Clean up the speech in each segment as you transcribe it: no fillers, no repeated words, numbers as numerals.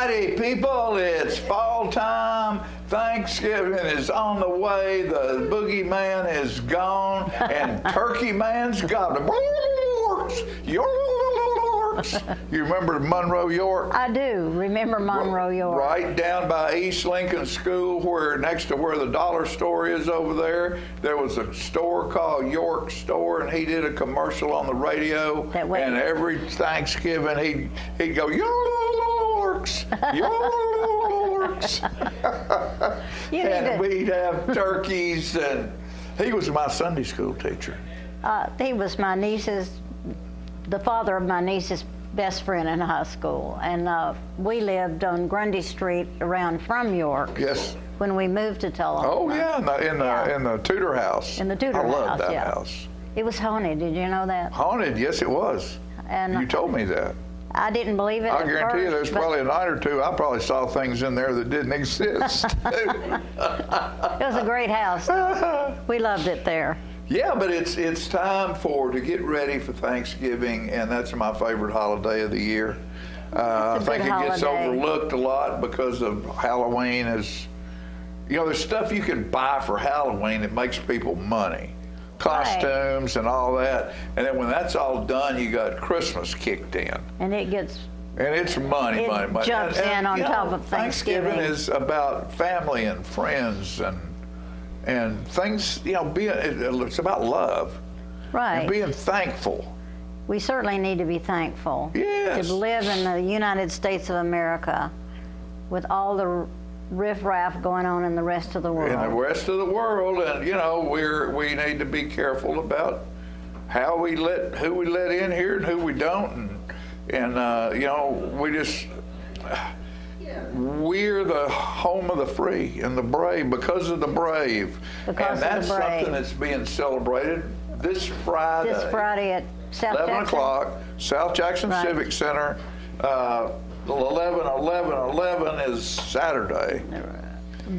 righty, people, it's fall time. Thanksgiving is on the way. The boogeyman is gone, and Turkey Man's got the Yorks. You remember Monroe, York? I do remember Monroe, York. Right down by East Lincoln School, where next to where the dollar store is over there was a store called York Store, and he did a commercial on the radio. And every Thanksgiving he'd go, Yorks, Yorks. And we'd have turkeys, and he was my Sunday school teacher. He was my niece's, the father of my niece's best friend in high school, and we lived on Grundy Street around from York. Yes. When we moved to Tullahoma. Oh yeah, in the Tudor house. In the Tudor house. I loved that house. It was haunted. Did you know that? Haunted? Yes, it was. And you told me that. I didn't believe it. I guarantee you, there's probably a night or two I probably saw things in there that didn't exist. It was a great house. We loved it there. Yeah, but it's time to get ready for Thanksgiving, and that's my favorite holiday of the year. I think it gets overlooked a lot because of Halloween. There's stuff you can buy for Halloween that makes people money. Costumes and all that. And then when that's all done, you got Christmas kicked in. And it gets... And it's money. It jumps in on top of Thanksgiving. Thanksgiving is about family and friends and things, it's about love. Right. And being thankful. We certainly need to be thankful. Yes. To live in the United States of America with all the riffraff going on in the rest of the world. In the rest of the world, and we need to be careful about who we let in here and who we don't, and we're the home of the free and the brave because of the brave, and that's something that's being celebrated this Friday. This Friday at South 11 Jackson. o'clock, South Jackson Civic Center. 11/11/11 is Saturday.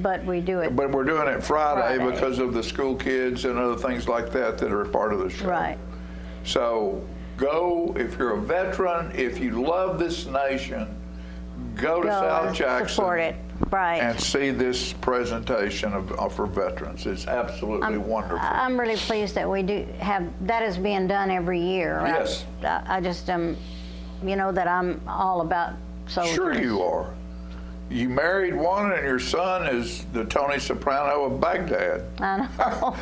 But we do it. But we're doing it Friday because of the school kids and other things like that are a part of the show. Right. So go, if you're a veteran, if you love this nation, go to South Jackson. Support it. Right. And see this presentation for veterans. It's absolutely wonderful. I'm really pleased that we do have, that is being done every year. Yes. I just am, that I'm all about soldiers. Sure you are. You married one, and your son is the Tony Soprano of Baghdad. I know.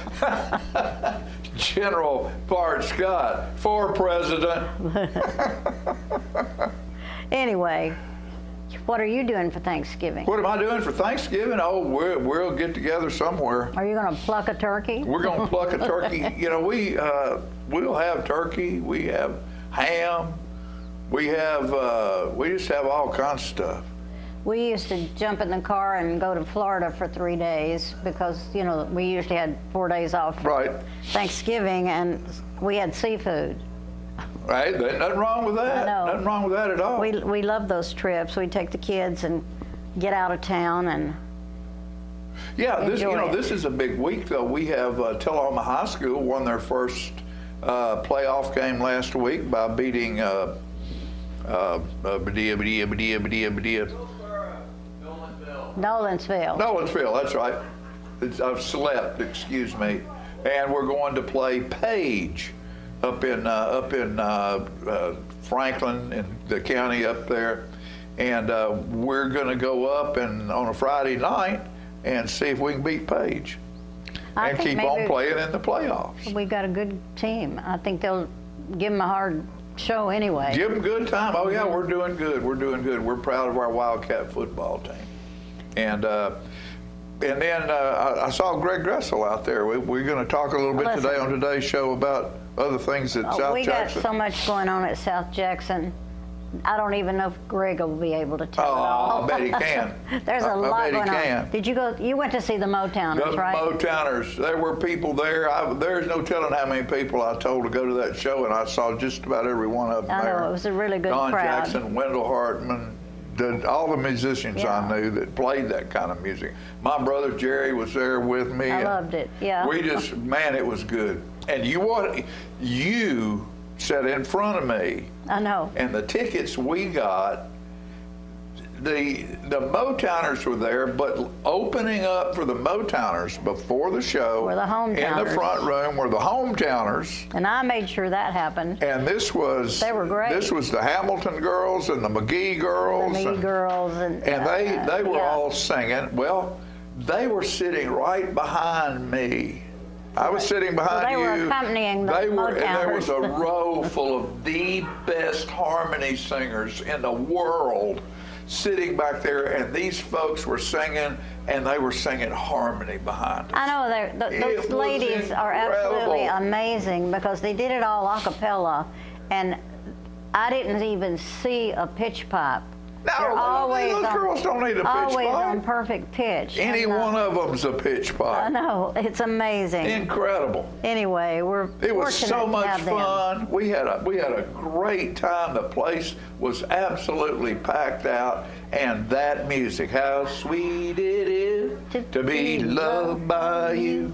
General Bart Scott, for president. Anyway, what are you doing for Thanksgiving? What am I doing for Thanksgiving? Oh, we'll get together somewhere. Are you going to pluck a turkey? We're going to pluck a turkey. We'll have turkey. We have ham. We just have all kinds of stuff. We used to jump in the car and go to Florida for 3 days because, we usually had 4 days off for Thanksgiving, and we had seafood. Right, there's nothing wrong with that. Nothing wrong with that at all. We love those trips. We take the kids and get out of town and this is a big week though. We have Tullahoma High School won their first playoff game last week by beating Nolensville, that's right. I've slept, excuse me. And we're going to play Page up in Franklin, in the county up there. And we're going to go up on a Friday night and see if we can beat Page. And keep on playing in the playoffs. We've got a good team. I think they'll give them a hard show anyway. Give them a good time. Oh, yeah, we're doing good. We're doing good. We're proud of our Wildcat football team. And then I saw Greg Gressel out there. We're going to talk a little bit today on today's show about other things at South Jackson. We got so much going on at South Jackson. I don't even know if Greg will be able to tell it all. I bet he can. There's a lot going on. Did you go? You went to see the Motowners, right? The Motowners. There were people there. There's no telling how many people I told to go to that show, and I saw just about every one of them there. I know, it was a really good crowd. Don Jackson, Wendell Hartman, all the musicians I knew that played that kind of music. My brother Jerry was there with me. I loved it, yeah. We just, man, it was good. And you sat in front of me. I know. And the tickets we got, the Motowners were there, but opening up for the Motowners before the show were the Hometowners. In the front room were the Hometowners. And I made sure that happened. And this was they were great. This was the Hamilton girls and the McGee girls. The McGee girls and they were all singing. Well, they were sitting right behind me. I was sitting behind you. They were accompanying the Motowners. And there was a row full of the best harmony singers in the world sitting back there, and these folks were singing, and they were singing harmony behind us. I know, those ladies are absolutely amazing because they did it all a cappella, and I didn't even see a pitch pipe. No, those girls don't need a pitch pipe. Always on perfect pitch. Any one of them's a pitch pipe. I know, it's amazing. Incredible. Anyway, it was so much fun. We had a great time. The place was absolutely packed out, and that music, how sweet it is to be loved by you.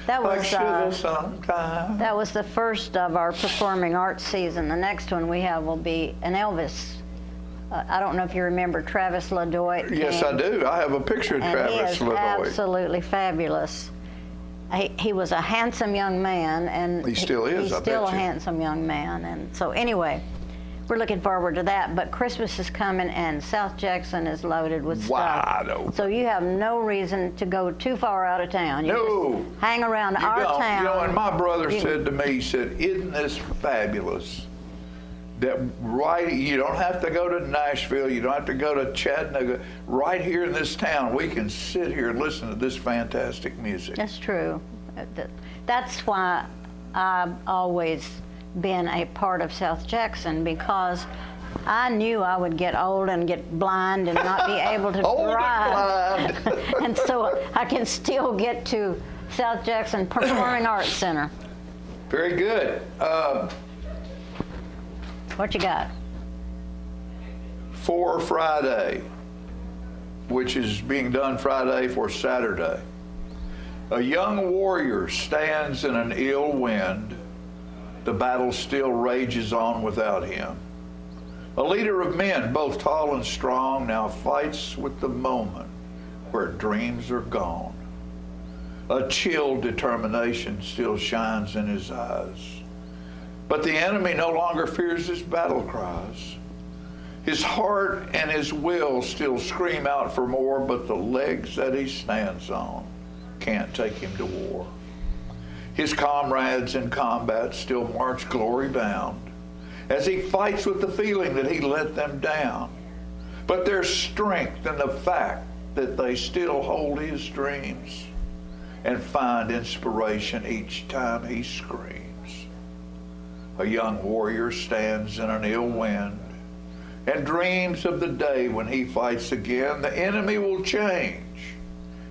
That was like sugar sometimes. That was the first of our performing arts season. The next one we have will be an Elvis. I don't know if you remember Travis LaDoit. Yes, I do. I have a picture of Travis LaDoit. He is absolutely fabulous. He was a handsome young man, and he still is. He's still a handsome young man, and so anyway, we're looking forward to that. But Christmas is coming, and South Jackson is loaded with stuff. So you have no reason to go too far out of town. You just hang around our town. You know, and my brother said to me, he said, "Isn't this fabulous? That you don't have to go to Nashville, you don't have to go to Chattanooga. Right here in this town, we can sit here and listen to this fantastic music." That's true. That's why I've always been a part of South Jackson, because I knew I would get old and get blind and not be able to drive. And so I can still get to South Jackson Performing Arts Center. Very good. What you got? For Friday, which is being done Friday for Saturday. A young warrior stands in an ill wind. The battle still rages on without him. A leader of men, both tall and strong, now fights with the moment where dreams are gone. A chill determination still shines in his eyes. But the enemy no longer fears his battle cries. His heart and his will still scream out for more, but the legs that he stands on can't take him to war. His comrades in combat still march glory bound as he fights with the feeling that he let them down. But there's strength in the fact that they still hold his dreams and find inspiration each time he screams. A young warrior stands in an ill wind and dreams of the day when he fights again. The enemy will change.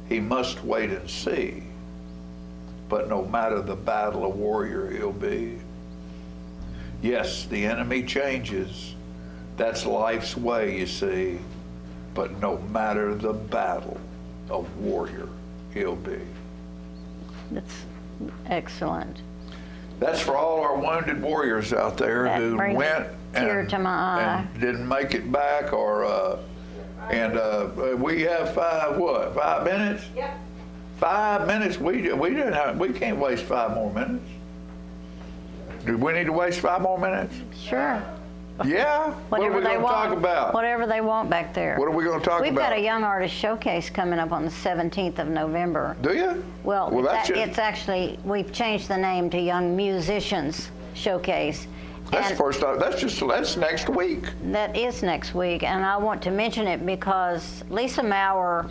He must wait and see. But no matter the battle, a warrior he'll be. Yes, the enemy changes. That's life's way, you see. But no matter the battle, a warrior he'll be. That's excellent. That's for all our wounded warriors out there who went and didn't make it back, or we have 5 minutes? Yep. 5 minutes. We can't waste 5 more minutes. Do we need to waste 5 more minutes? Sure. Yeah? What are we going to talk about? Whatever they want back there. What are we going to talk about? We've got a Young Artist Showcase coming up on the 17th of November. Do you? Well, it's actually, we've changed the name to Young Musicians Showcase. That's that's next week. That is next week, and I want to mention it because Lisa Maurer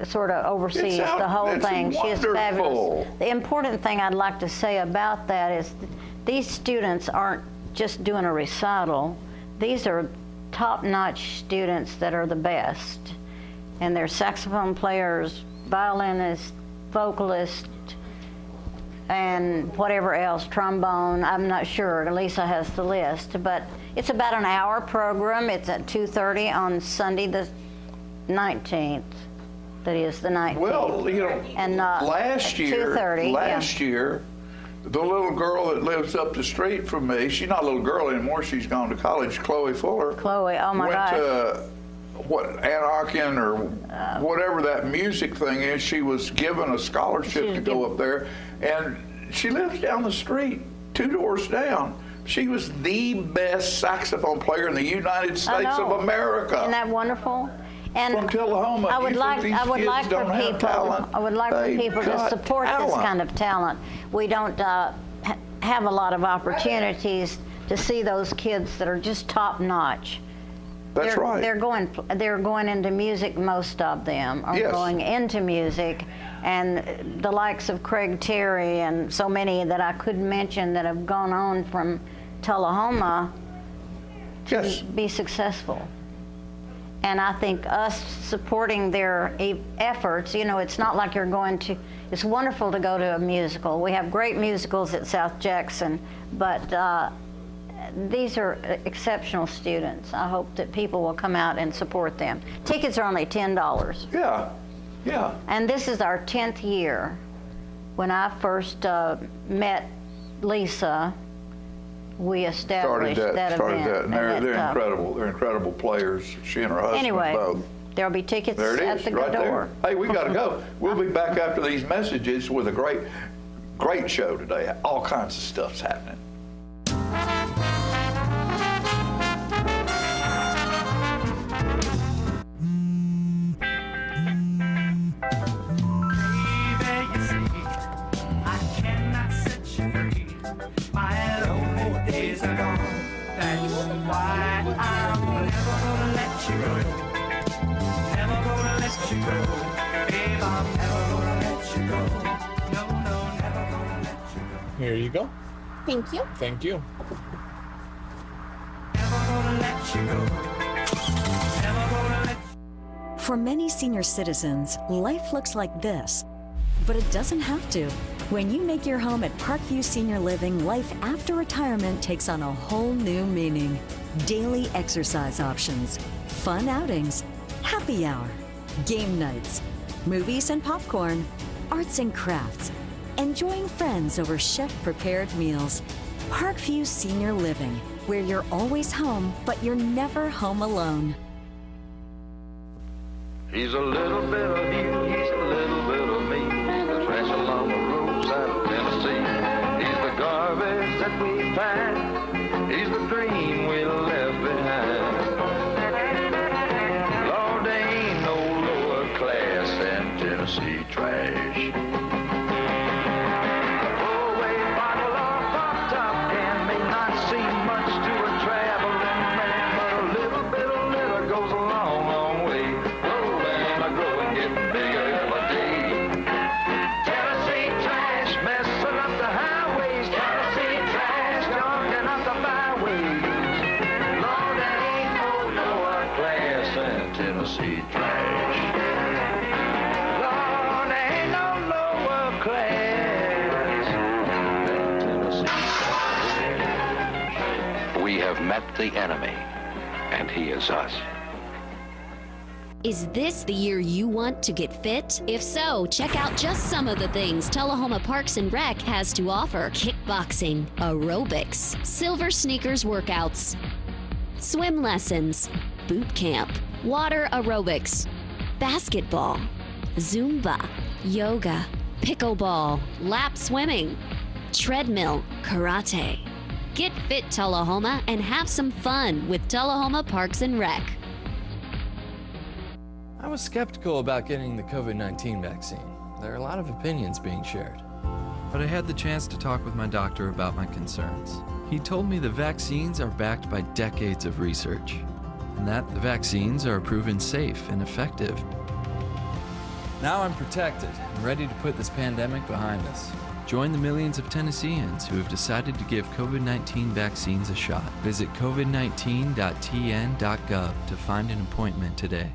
sort of oversees the whole thing. She is fabulous. The important thing I'd like to say about that is these students aren't just doing a recital. These are top-notch students that are the best. And they're saxophone players, violinists, vocalists, and whatever else, trombone, I'm not sure. Lisa has the list. But it's about an hour program. It's at 2:30 on Sunday the 19th. That is the 19th. Well, you know, and, last year, the little girl that lives up the street from me, she's not a little girl anymore, she's gone to college, Chloe Fuller. Chloe, oh my gosh. Anarchian or whatever that music thing is. She was given a scholarship to go up there, and she lives down the street, 2 doors down. She was the best saxophone player in the United States of America. Isn't that wonderful? And from Tullahoma. I would like for people to support this kind of talent. We don't have a lot of opportunities to see those kids that are just top notch. That's right. They're going into music. Most of them are going into music, and the likes of Craig Terry and so many that I couldn't mention that have gone on from Tullahoma to be successful. And I think us supporting their efforts, you know, it's not like you're going to, it's wonderful to go to a musical. We have great musicals at South Jackson, but these are exceptional students. I hope that people will come out and support them. Tickets are only $10. Yeah, yeah. And this is our 10th year. When I first met Lisa, we established that event. And they're incredible. They're incredible players. She and her husband both. There'll be tickets at the door. There. Hey, we got to go. We'll be back after these messages with a great show today. All kinds of stuff's happening. Here you go. Thank you. Thank you. For many senior citizens, life looks like this, but it doesn't have to. When you make your home at Parkview Senior Living, life after retirement takes on a whole new meaning. Daily exercise options, fun outings, happy hour, game nights, movies and popcorn, arts and crafts, enjoying friends over chef-prepared meals. Parkview Senior Living, where you're always home, but you're never home alone. He's a little bit of you, he's a little bit of me. The trash along the roadside of Tennessee. He's the garbage that we find. He's the dream we left behind. Lord, there ain't no lower class than Tennessee trash. The enemy, and he is us. Is this the year you want to get fit? If so, check out just some of the things Tullahoma Parks and Rec has to offer. Kickboxing, aerobics, silver sneakers workouts, swim lessons, boot camp, water aerobics, basketball, Zumba, yoga, pickleball, lap swimming, treadmill, karate. Get fit, Tullahoma, and have some fun with Tullahoma Parks and Rec. I was skeptical about getting the COVID-19 vaccine. There are a lot of opinions being shared. But I had the chance to talk with my doctor about my concerns. He told me the vaccines are backed by decades of research, and that the vaccines are proven safe and effective. Now I'm protected and ready to put this pandemic behind us. Join the millions of Tennesseans who have decided to give COVID-19 vaccines a shot. Visit covid19.tn.gov to find an appointment today.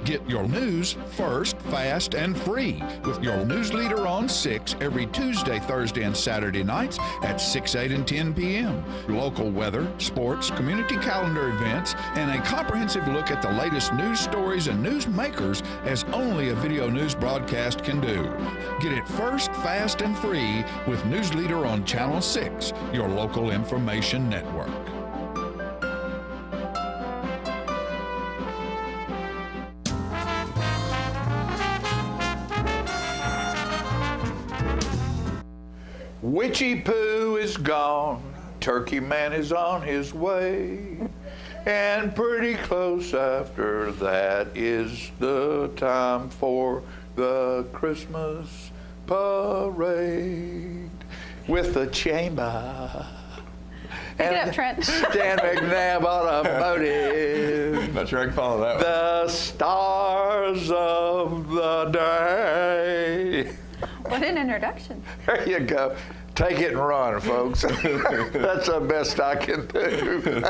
Get your news first, fast, and free with your news leader on 6 every Tuesday, Thursday, and Saturday nights at 6, 8, and 10 p.m. Local weather, sports, community calendar events, and a comprehensive look at the latest news stories and news makers as only a video news broadcast can do. Get it first, fast, and free with News Leader on Channel 6, your local information network. Witchy Pooh is gone, Turkey Man is on his way, and pretty close after that is the time for the Christmas parade with the chamber. Pick it up, Trent. Stan McNabb Automotive. Not sure I can follow that one. The stars of the day. What an introduction. There you go. Take it and run, folks. That's the best I can do.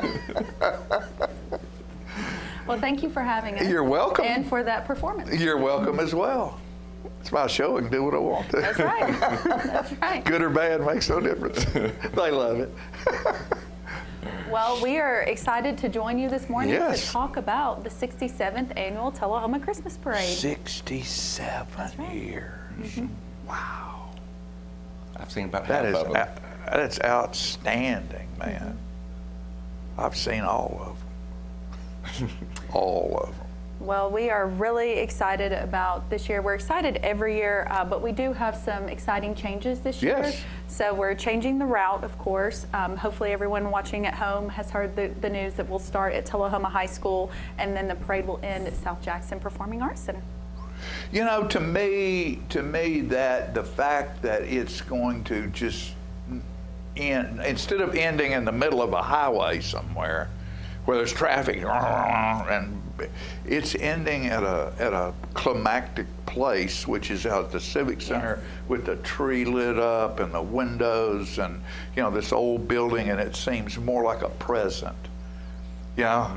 Well, thank you for having us. You're welcome. And for that performance. You're welcome as well. It's my show. I can do what I want to. That's right. That's right. Good or bad makes no difference. They love it. Well, we are excited to join you this morning Yes. to talk about the 67th Annual Tullahoma Christmas Parade. 67 years. Mm-hmm. Wow. I've seen about That half is of them. that's outstanding, man. I've seen all of them. All of them. Well, we are really excited about this year. We're excited every year, but we do have some exciting changes this year. Yes. So we're changing the route, of course. Hopefully everyone watching at home has heard the news that we'll start at Tullahoma High School, and then the parade will end at South Jackson Performing Arts Center. You know, to me, that the fact that it's going to just end, instead of ending in the middle of a highway somewhere where there's traffic, and it's ending at a climactic place, which is out at the Civic Center with the tree lit up and the windows and, you know, this old building, and it seems more like a present. You know,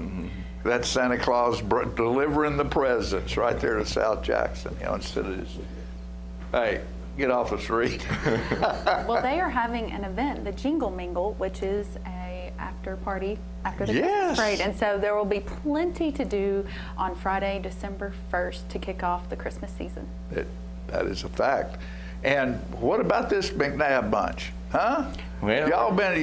that's Santa Claus delivering the presents right there to South Jackson, you know, instead of just, hey, get off the street. Well, they are having an event, the Jingle Mingle, which is a after party after the Christmas parade. And so there will be plenty to do on Friday, December 1st to kick off the Christmas season. That is a fact. And what about this McNabb bunch? Huh? Well, y'all bought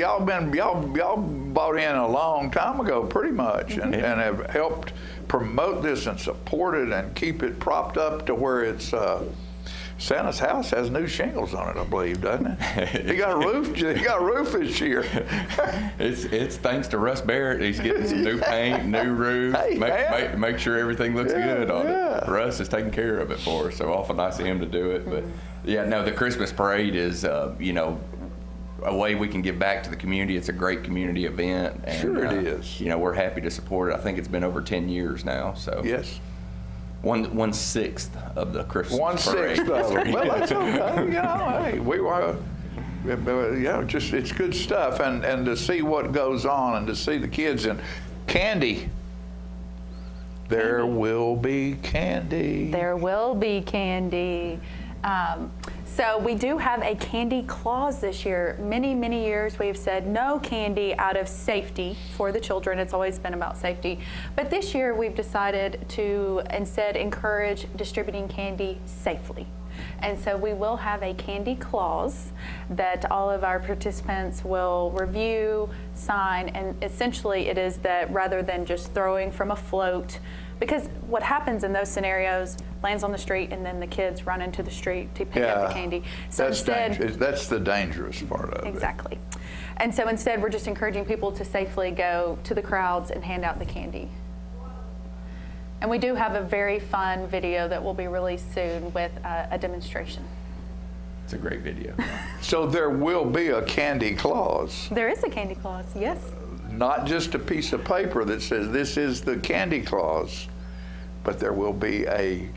in a long time ago, pretty much, and have helped promote this and support it and keep it propped up to where it's Santa's house has new shingles on it, I believe, doesn't it? He got a roof. He got a roof this year. It's thanks to Russ Barrett. He's getting some new paint, new roof. Hey, make sure everything looks good on it. Russ is taking care of it for us, so awful nice of him to do it. But yeah, no, the Christmas parade is you know, a way we can give back to the community. It's a great community event. And, sure it is. You know, we're happy to support it. I think it's been over 10 years now. So yes. 1/6 of the Christmas 1/6 parade. of it. Well, that's okay. You know, hey, we were, just it's good stuff, and to see what goes on, and to see the kids and candy. There will be candy. There will be candy. So we do have a candy clause this year. Many, many years we've said no candy out of safety for the children. It's always been about safety. But this year we've decided to instead encourage distributing candy safely. And so we will have a candy clause that all of our participants will review, sign, and essentially it is that rather than just throwing from a float, because what happens in those scenarios, lands on the street and then the kids run into the street to pick up the candy. So that's that's the dangerous part of it. Exactly. And so instead we're just encouraging people to safely go to the crowds and hand out the candy. And we do have a very fun video that will be released soon with a demonstration. It's a great video. So there will be a candy clause. There is a candy clause, yes. Not just a piece of paper that says this is the candy clause, but there will be a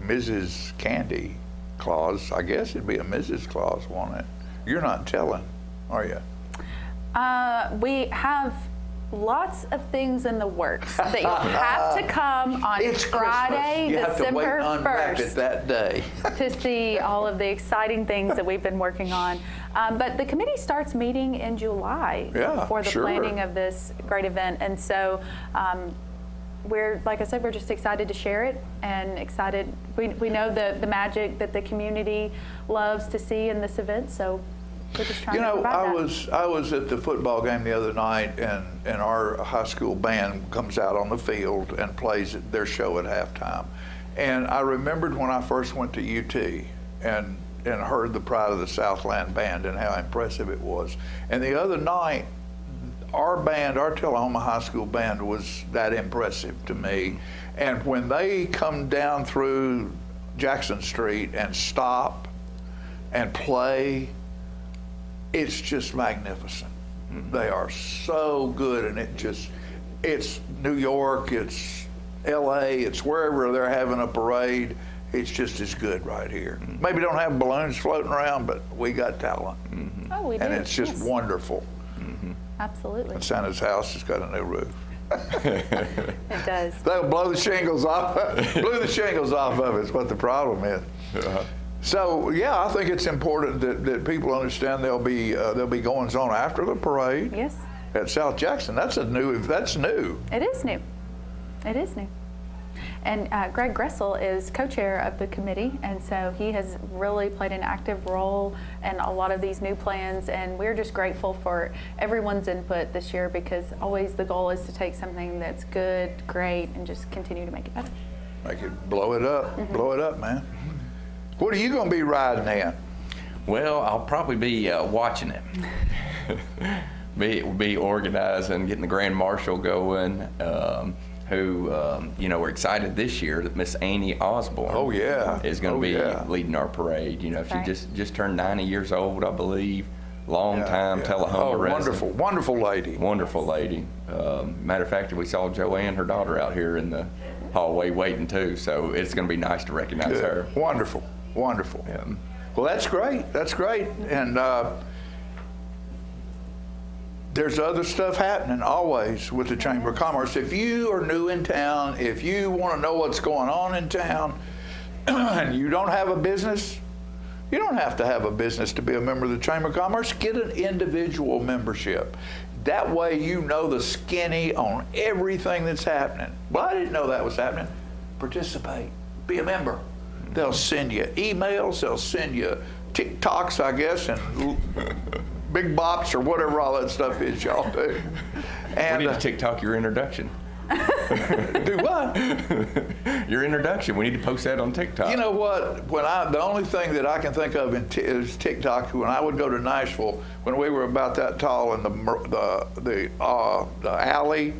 Mrs. Candy Claus. I guess it'd be a Mrs. Claus, won't it? You're not telling, are you? We have lots of things in the works that you'll have to come on Friday, December 1st that day to see all of the exciting things that we've been working on. But the committee starts meeting in July for the planning of this great event. And so we're, like I said, we're just excited to share it and excited. We know the magic that the community loves to see in this event. So we're just trying to provide that. I was at the football game the other night, and our high school band comes out on the field and plays their show at halftime. And I remembered when I first went to UT, and and heard the Pride of the Southland band and how impressive it was. And the other night, our band, our Tullahoma High School band, was that impressive to me. And when they come down through Jackson Street and stop and play, it's just magnificent. They are so good, and it's New York, it's LA, it's wherever they're having a parade. It's just as good right here. Maybe don't have balloons floating around, but we got talent. Oh, we do. And it's just wonderful. Absolutely. And Santa's house has got a new roof. It does. They'll blow the shingles off. Blew the shingles off of it is what the problem is. So yeah, I think it's important that people understand there'll be goings on after the parade. Yes. At South Jackson. That's new. It is new. It is new. And Greg Gressel is co-chair of the committee, and so he has really played an active role in a lot of these new plans, and we're just grateful for everyone's input this year, because always the goal is to take something that's good, great, and just continue to make it better. Make it, blow it up, man. What are you going to be riding in? Well, I'll probably be watching it. be organizing, getting the Grand Marshal going. We're excited this year that Miss Annie Osborne is going to be leading our parade. She just turned 90 years old, I believe. Long time Tullahoma resident. Wonderful lady. Wonderful lady. Matter of fact, we saw Joanne, her daughter, out here in the hallway waiting too, so it's going to be nice to recognize her. Wonderful. Yeah. Well, that's great. And there's other stuff happening always with the Chamber of Commerce. If you are new in town, if you want to know what's going on in town, and you don't have a business, you don't have to have a business to be a member of the Chamber of Commerce. Get an individual membership. That way you know the skinny on everything that's happening. Well, I didn't know that was happening. Participate. Be a member. They'll send you emails. They'll send you TikToks, I guess, and Big Bops or whatever all that stuff is y'all do. And we need to TikTok your introduction. Do what? Your introduction. We need to post that on TikTok. You know what? The only thing that I can think of is TikTok. When I would go to Nashville, when we were about that tall in the alley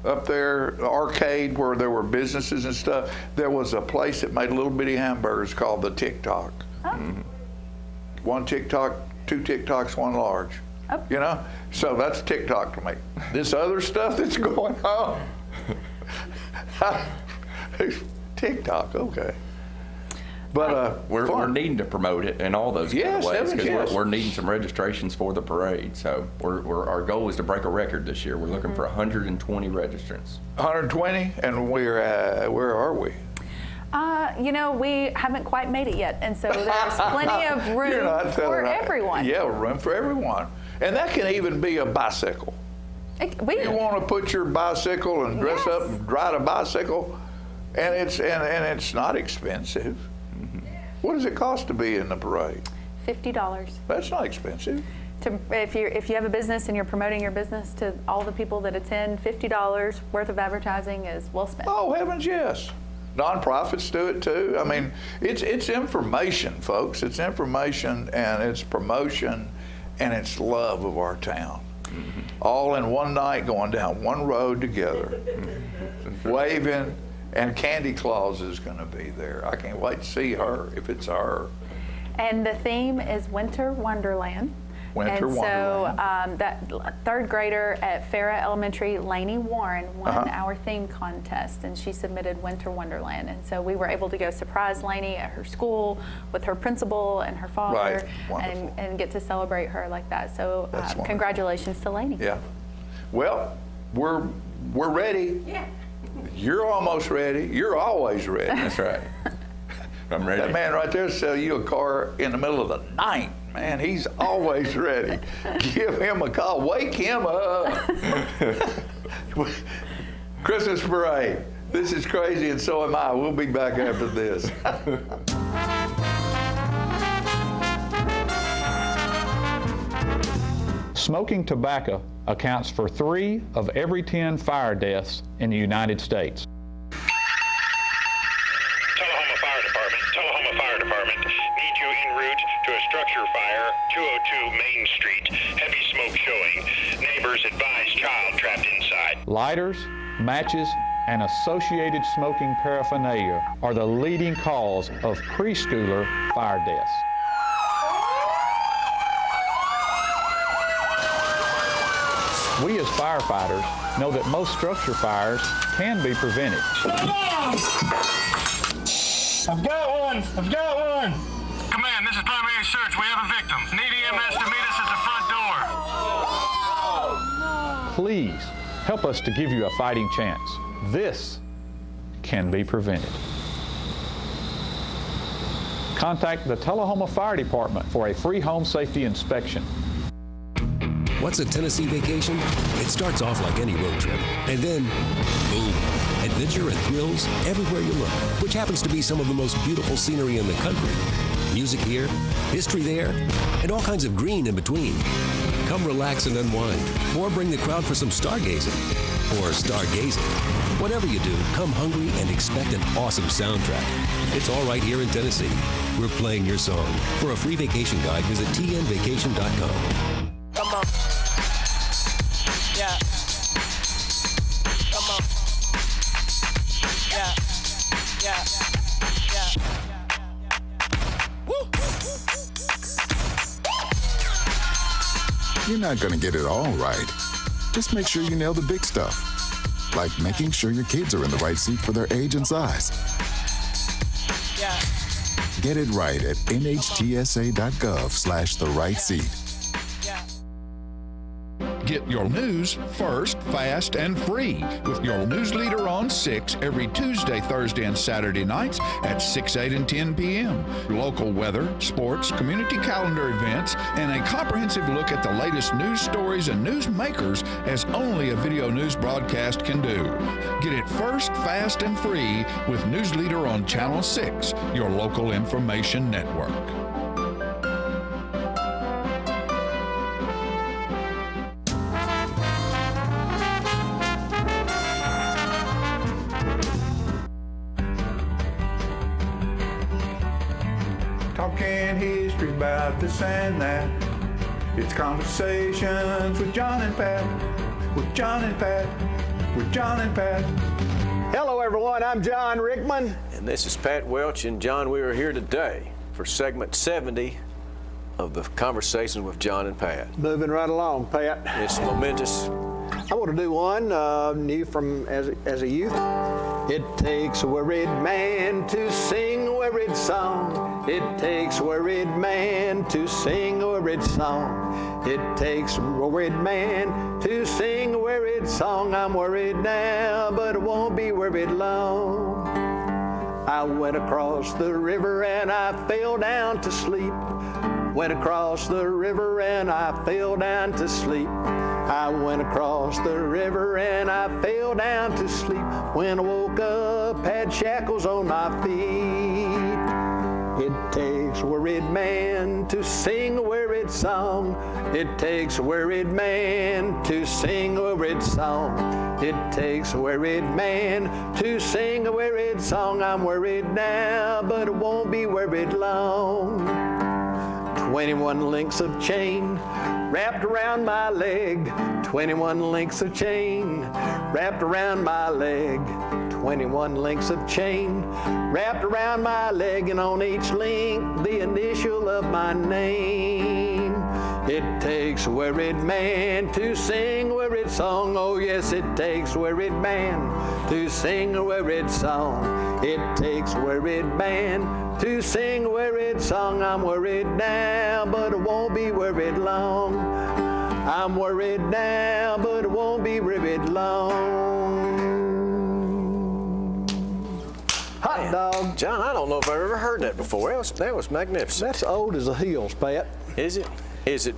up there, the arcade where there were businesses and stuff, there was a place that made little bitty hamburgers called the TikTok. One TikTok, 2 TikToks, 1 large. So that's TikTok to me. This other stuff that's going on, TikTok, okay. But we're needing to promote it in all those kind of ways, because we're needing some registrations for the parade. So our goal is to break a record this year. We're looking for 120 registrants. 120, and where are we? We haven't quite made it yet, and so there's plenty of room for everyone. Yeah, room for everyone. And that can even be a bicycle. You want to put your bicycle and dress up and ride a bicycle, and it's not expensive. What does it cost to be in the parade? $50. That's not expensive. If you have a business and you're promoting your business to all the people that attend, $50 worth of advertising is well spent. Oh, heavens, yes. Nonprofits do it too. I mean, it's information, folks. It's information, and it's promotion, and it's love of our town. All in one night, going down one road together, waving, and Candy Claus is going to be there. I can't wait to see her, if it's her. And the theme is Winter Wonderland. Winter Wonderland. So that 3rd grader at Farrah Elementary, Lainey Warren, won our theme contest, and she submitted Winter Wonderland. And so we were able to go surprise Lainey at her school with her principal and her father, and get to celebrate her like that. So congratulations to Lainey. Yeah. Well, we're ready. Yeah. You're almost ready. You're always ready. That's right. I'm ready. That man right there sell you a car in the middle of the night. Man, he's always ready. Give him a call. Wake him up. Christmas parade. This is crazy, and so am I. We'll be back after this. Smoking tobacco accounts for 3 of every 10 fire deaths in the United States. Tullahoma Fire Department. Tullahoma Fire Department. Need you in route to a structure fire, 202 Main Street. Heavy smoke showing. Neighbors advise child trapped inside. Lighters, matches, and associated smoking paraphernalia are the leading cause of preschooler fire deaths. We as firefighters know that most structure fires can be prevented. I've got one! I've got one! Command, this is primary search. We have a victim. Need EMS to meet us at the front door. Please help us to give you a fighting chance. This can be prevented. Contact the Tullahoma Fire Department for a free home safety inspection. What's a Tennessee vacation? It starts off like any road trip, and then, boom, adventure and thrills everywhere you look, which happens to be some of the most beautiful scenery in the country. Music here, history there, and all kinds of green in between. Come relax and unwind, or bring the crowd for some stargazing, or stargazing. Whatever you do, come hungry and expect an awesome soundtrack. It's all right here in Tennessee. We're playing your song. For a free vacation guide, visit tnvacation.com. Come on. Yeah. Come on. Yeah. Yeah. Yeah. Woo. You're not going to get it all right. Just make sure you nail the big stuff, like making sure your kids are in the right seat for their age and size. Yeah. Get it right at nhtsa.gov/the-right-seat. Get your news first, fast, and free with your news leader on 6 every Tuesday, Thursday, and Saturday nights at 6, 8, and 10 p.m. Local weather, sports, community calendar events, and a comprehensive look at the latest news stories and news makers as only a video news broadcast can do. Get it first, fast, and free with News Leader on Channel 6, your local information network. Talking history about this and that. It's conversations with John and Pat, with John and Pat, with John and Pat. Hello everyone, I'm John Rickman. And this is Pat Welch, and John, we are here today for segment 70 of the Conversations with John and Pat. Moving right along, Pat. It's momentous. I want to do one new from as a youth. It takes a worried man to sing a worried song. It takes a worried man to sing a worried song. It takes a worried man to sing a worried song. I'm worried now, but I won't be worried long. I went across the river and I fell down to sleep. Went across the river and I fell down to sleep. I went across the river and I fell down to sleep. When I woke up, had shackles on my feet. It takes a worried man to sing a worried song. It takes a worried man to sing a worried song. It takes a worried man to sing a worried song. I'm worried now, but I won't be worried long. 21 links of chain wrapped around my leg. 21 links of chain wrapped around my leg. 21 links of chain wrapped around my leg, and on each link the initial of my name. It takes a worried man to sing a worried song. Oh yes, it takes a worried man to sing a worried song. It takes a worried man to sing a worried song. I'm worried now, but I won't be worried long. I'm worried now, but I won't be worried long. Hot dog. John, I don't know if I've ever heard that before. That was magnificent. That's old as the hills, Pat. Is it?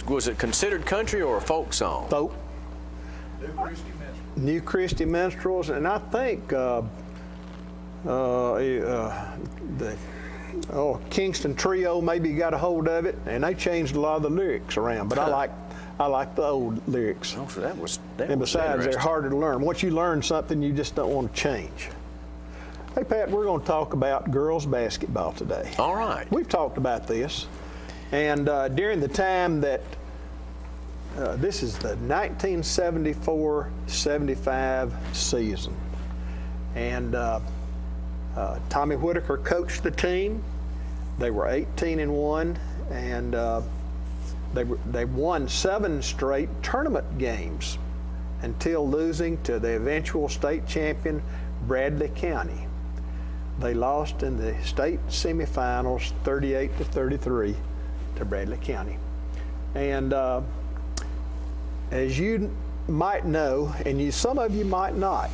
Was it considered country or a folk song? Folk. New Christy Minstrels, and I think the Kingston Trio maybe got a hold of it, and they changed a lot of the lyrics around. But I like the old lyrics. Oh, so that was and besides, they're harder to learn. Once you learn something, you just don't want to change. Hey, Pat, we're going to talk about girls basketball today. All right. We've talked about this. And during the time that, this is the 1974-75 season. And Tommy Whitaker coached the team. They were 18-1, and they won 7 straight tournament games until losing to the eventual state champion, Bradley County. They lost in the state semifinals 38-33 to Bradley County. And as you might know, and some of you might not,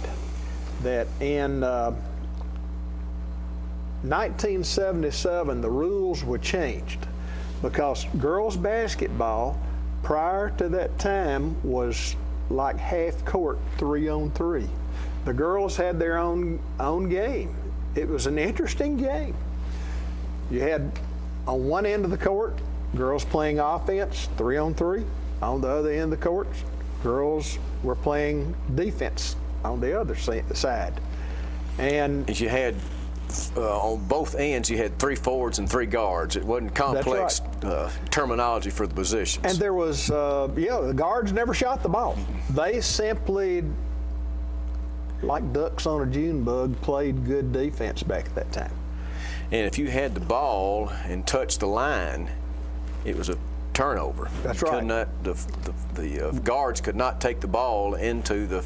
that in 1977 the rules were changed, because girls basketball prior to that time was like half court 3-on-3. The girls had their own game. It was an interesting game. You had on one end of the court girls playing offense 3-on-3. On the other end of the court, girls were playing defense on the other side. And as you had on both ends, you had 3 forwards and 3 guards. It wasn't complex terminology for the positions. And there was, the guards never shot the ball. They simply, like ducks on a June bug, played good defense back at that time. And if you had the ball and touched the line, it was a turnover. That's right. Could not, the guards could not take the ball into the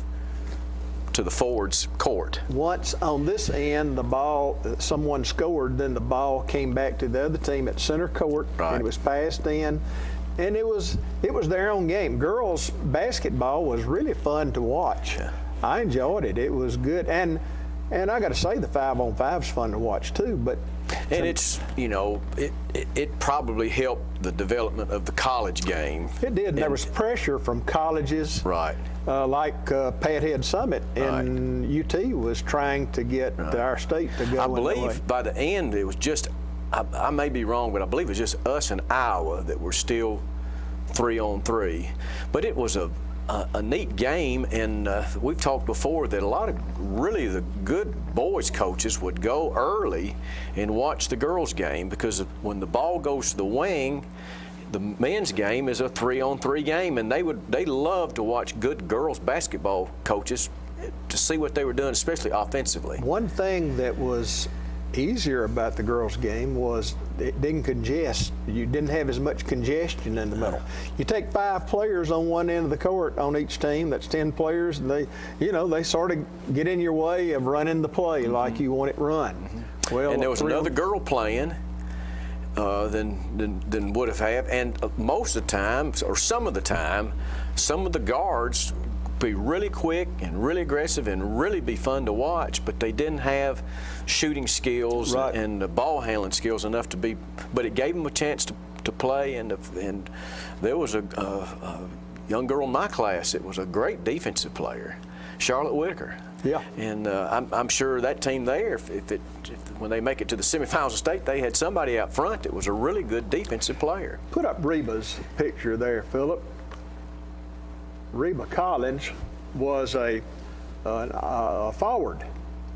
forward's court. Once on this end, the ball, someone scored, then the ball came back to the other team at center court, and it was passed in, and it was their own game. Girls basketball was really fun to watch. Yeah. I enjoyed it. It was good, and I got to say the 5-on-5 is fun to watch too. But it's it probably helped the development of the college game. It did. And there was pressure from colleges, right? Like Pat Head Summit and UT was trying to get our state to go. I believe by the end it was just, I may be wrong, but I believe it was just us and Iowa that were still 3-on-3. But it was a neat game, and we've talked before that a lot of really the good boys coaches would go early and watch the girls game, because when the ball goes to the wing, the men's game is a 3-on-3 game, and they love to watch good girls basketball coaches to see what they were doing, especially offensively. One thing that was easier about the girls' game was it didn't congest. You didn't have as much congestion in the middle. You take 5 players on one end of the court on each team, that's 10 players, and they sort of get in your way of running the play like you want it run. Well, and there was another girl playing than would have, and most of the time, or some of the time, some of the guards be really quick and really aggressive and really be fun to watch, but they didn't have shooting skills and the ball handling skills enough to be, but it gave them a chance to play, and there was a young girl in my class that was a great defensive player, Charlotte Whitaker. Yeah. And I'm sure that team there, when they make it to the semifinals of state, they had somebody out front that was a really good defensive player. Put up Reba's picture there, Philip. Reba Collins was a forward.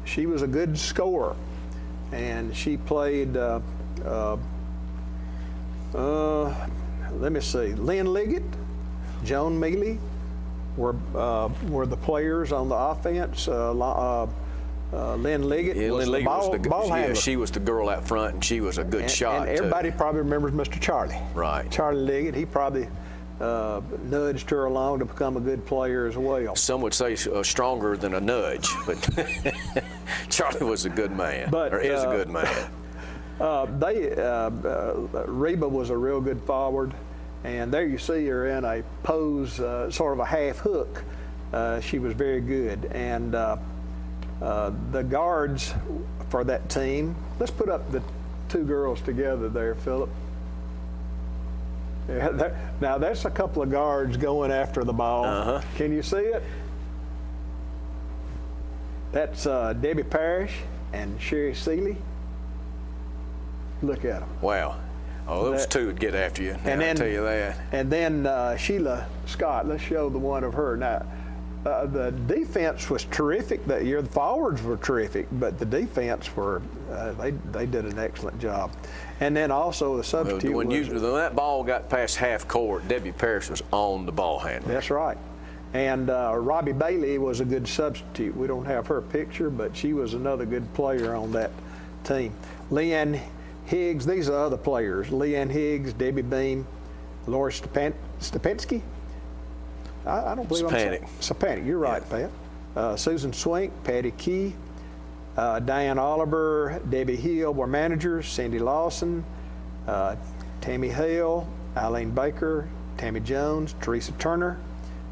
She was a good scorer, and she played. Let me see. Lynn Liggett, Joan Mealy were the players on the offense. Lynn Liggett was the ball handler. Yeah, she was the girl out front, and she was a good shot. And everybody probably remembers Mr. Charlie. Right. Charlie Liggett. He probably nudged her along to become a good player as well. Some would say stronger than a nudge, but Charlie was a good man, or is a good man. Reba was a real good forward, and there you see her in a pose, sort of a half hook. She was very good, and the guards for that team. Let's put up the 2 girls together there, Philip. Yeah, now that's a couple of guards going after the ball. Can you see it? That's Debbie Parrish and Sherry Seeley. Look at them. Wow. Oh, those 2 would get after you. And then, I'll tell you that. And then Sheila Scott. Let's show the one of her. Now, the defense was terrific that year. The forwards were terrific, but the defense were, they did an excellent job. And then also the substitute when that ball got past half court, Debbie Parrish was on the ball handler. That's right. And Robbie Bailey was a good substitute. We don't have her picture, but she was another good player on that team. Leanne Higgs, these are other players. Leanne Higgs, Debbie Beam, Laura Stepensky. I don't believe Stepanek. You're right, yeah. Pat. Susan Swink, Patty Key, Diane Oliver, Debbie Hill were managers. Cindy Lawson, Tammy Hale, Eileen Baker, Tammy Jones, Teresa Turner,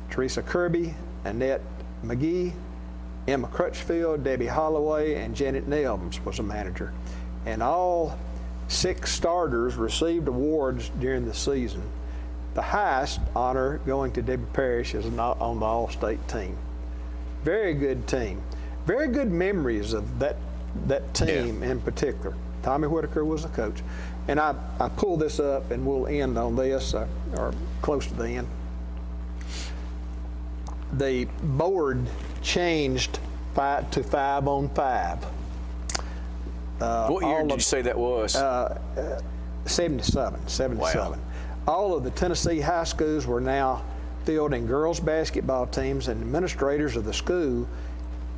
Teresa Kirby, Annette McGee, Emma Crutchfield, Debbie Holloway, and Janet Nelms was a manager. And all 6 starters received awards during the season. The highest honor going to Debbie Parrish is not on the All-State team. Very good team. Very good memories of that team in particular. Tommy Whitaker was the coach. And I pulled this up, and we'll end on this, or close to the end. The board changed to 5-on-5. What year did you say that was? 77. Wow. All of the Tennessee high schools were now fielding girls basketball teams, and administrators of the school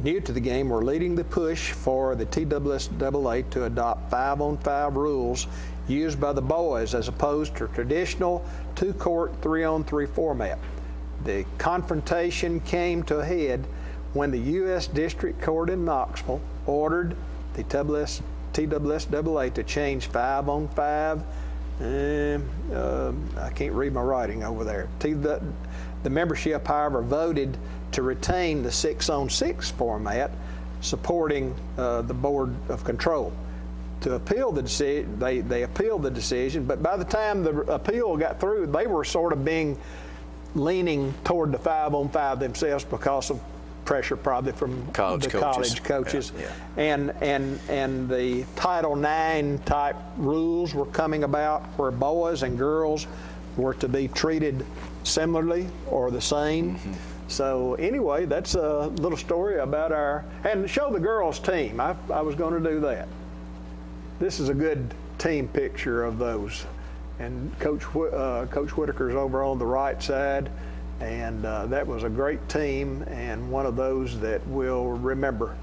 new to the game were leading the push for the TSSAA to adopt 5-on-5 rules used by the boys as opposed to traditional 2-court 3-on-3 format. The confrontation came to a head when the U.S. District Court in Knoxville ordered the TSSAA to change 5-on-5. I can't read my writing over there. The membership, however, voted to retain the 6-on-6 format, supporting the Board of Control. To appeal the decision, they appealed the decision, but by the time the appeal got through, they were sort of leaning toward the 5-on-5 themselves because of pressure probably from college coaches. Yeah. And the Title IX type rules were coming about where boys and girls were to be treated similarly or the same. Mm-hmm. So anyway, that's a little story about and show the girls team. I was going to do that. This is a good team picture of those. And Coach Whitaker's over on the right side. And that was a great team, and one of those that we'll remember,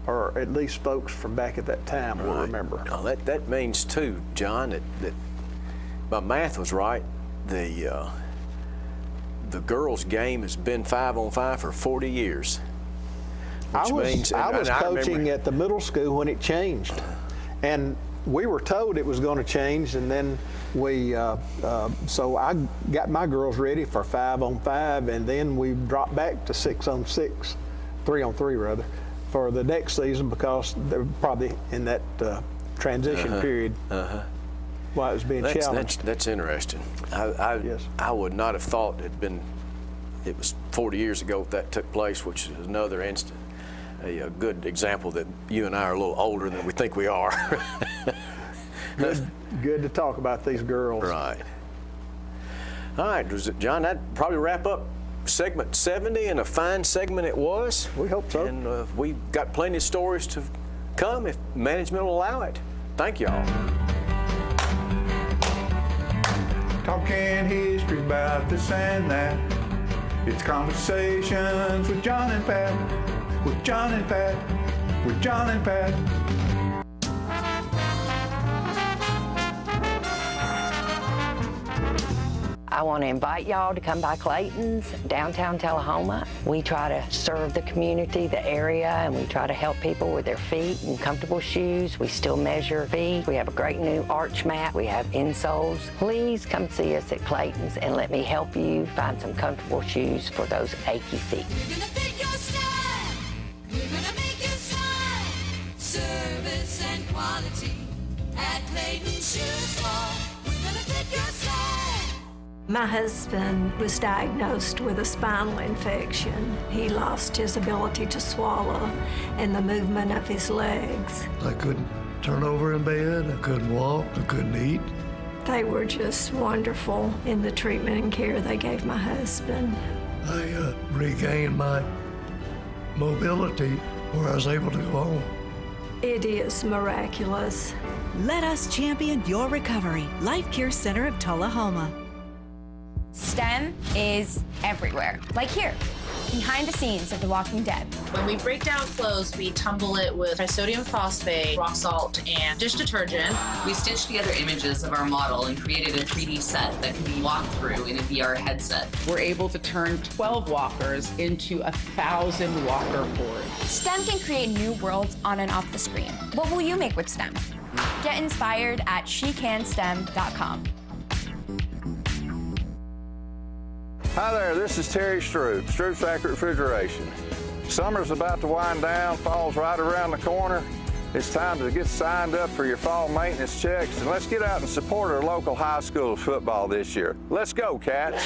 or at least folks from back at that time will remember. Now that means too, John, that my math was right. The girls' game has been 5-on-5 for 40 years. I was coaching at the middle school when it changed, and we were told it was going to change, and then so I got my girls ready for 5-on-5, and then we dropped back to 6-on-6, 3-on-3 rather, for the next season because they're probably in that transition period while it was being challenged. That's interesting. I would not have thought it was 40 years ago that took place, which is another instant. A good example that you and I are a little older than we think we are. Good to talk about these girls. Right. All right, John, that'd probably wrap up segment 70, and a fine segment it was. We hope so. And we've got plenty of stories to come if management will allow it. Thank y'all. Talking history about this and that. It's Conversations with John and Pat. With John and Pat. With John and Pat. I want to invite y'all to come by Clayton's, downtown Tullahoma. We try to serve the community, the area, and we try to help people with their feet and comfortable shoes. We still measure feet. We have a great new arch mat. We have insoles. Please come see us at Clayton's and let me help you find some comfortable shoes for those achy feet. We're gonna fit your style. We're gonna make you smile. Service and quality at Clayton's Shoe Store. We're gonna fit your style. My husband was diagnosed with a spinal infection. He lost his ability to swallow and the movement of his legs. I couldn't turn over in bed, I couldn't walk, I couldn't eat. They were just wonderful in the treatment and care they gave my husband. I regained my mobility where I was able to go home. It is miraculous. Let us champion your recovery. Life Care Center of Tullahoma. STEM is everywhere, like here, behind the scenes of The Walking Dead. When we break down clothes, we tumble it with trisodium phosphate, rock salt, and dish detergent. We stitched together images of our model and created a 3D set that can be walked through in a VR headset. We're able to turn 12 walkers into 1,000 walker hordes. STEM can create new worlds on and off the screen. What will you make with STEM? Get inspired at SheCanSTEM.com. Hi there, this is Terry Stroop, Stroop's Accurate Refrigeration. Summer's about to wind down, fall's right around the corner. It's time to get signed up for your fall maintenance checks, and let's get out and support our local high school football this year. Let's go, Cats.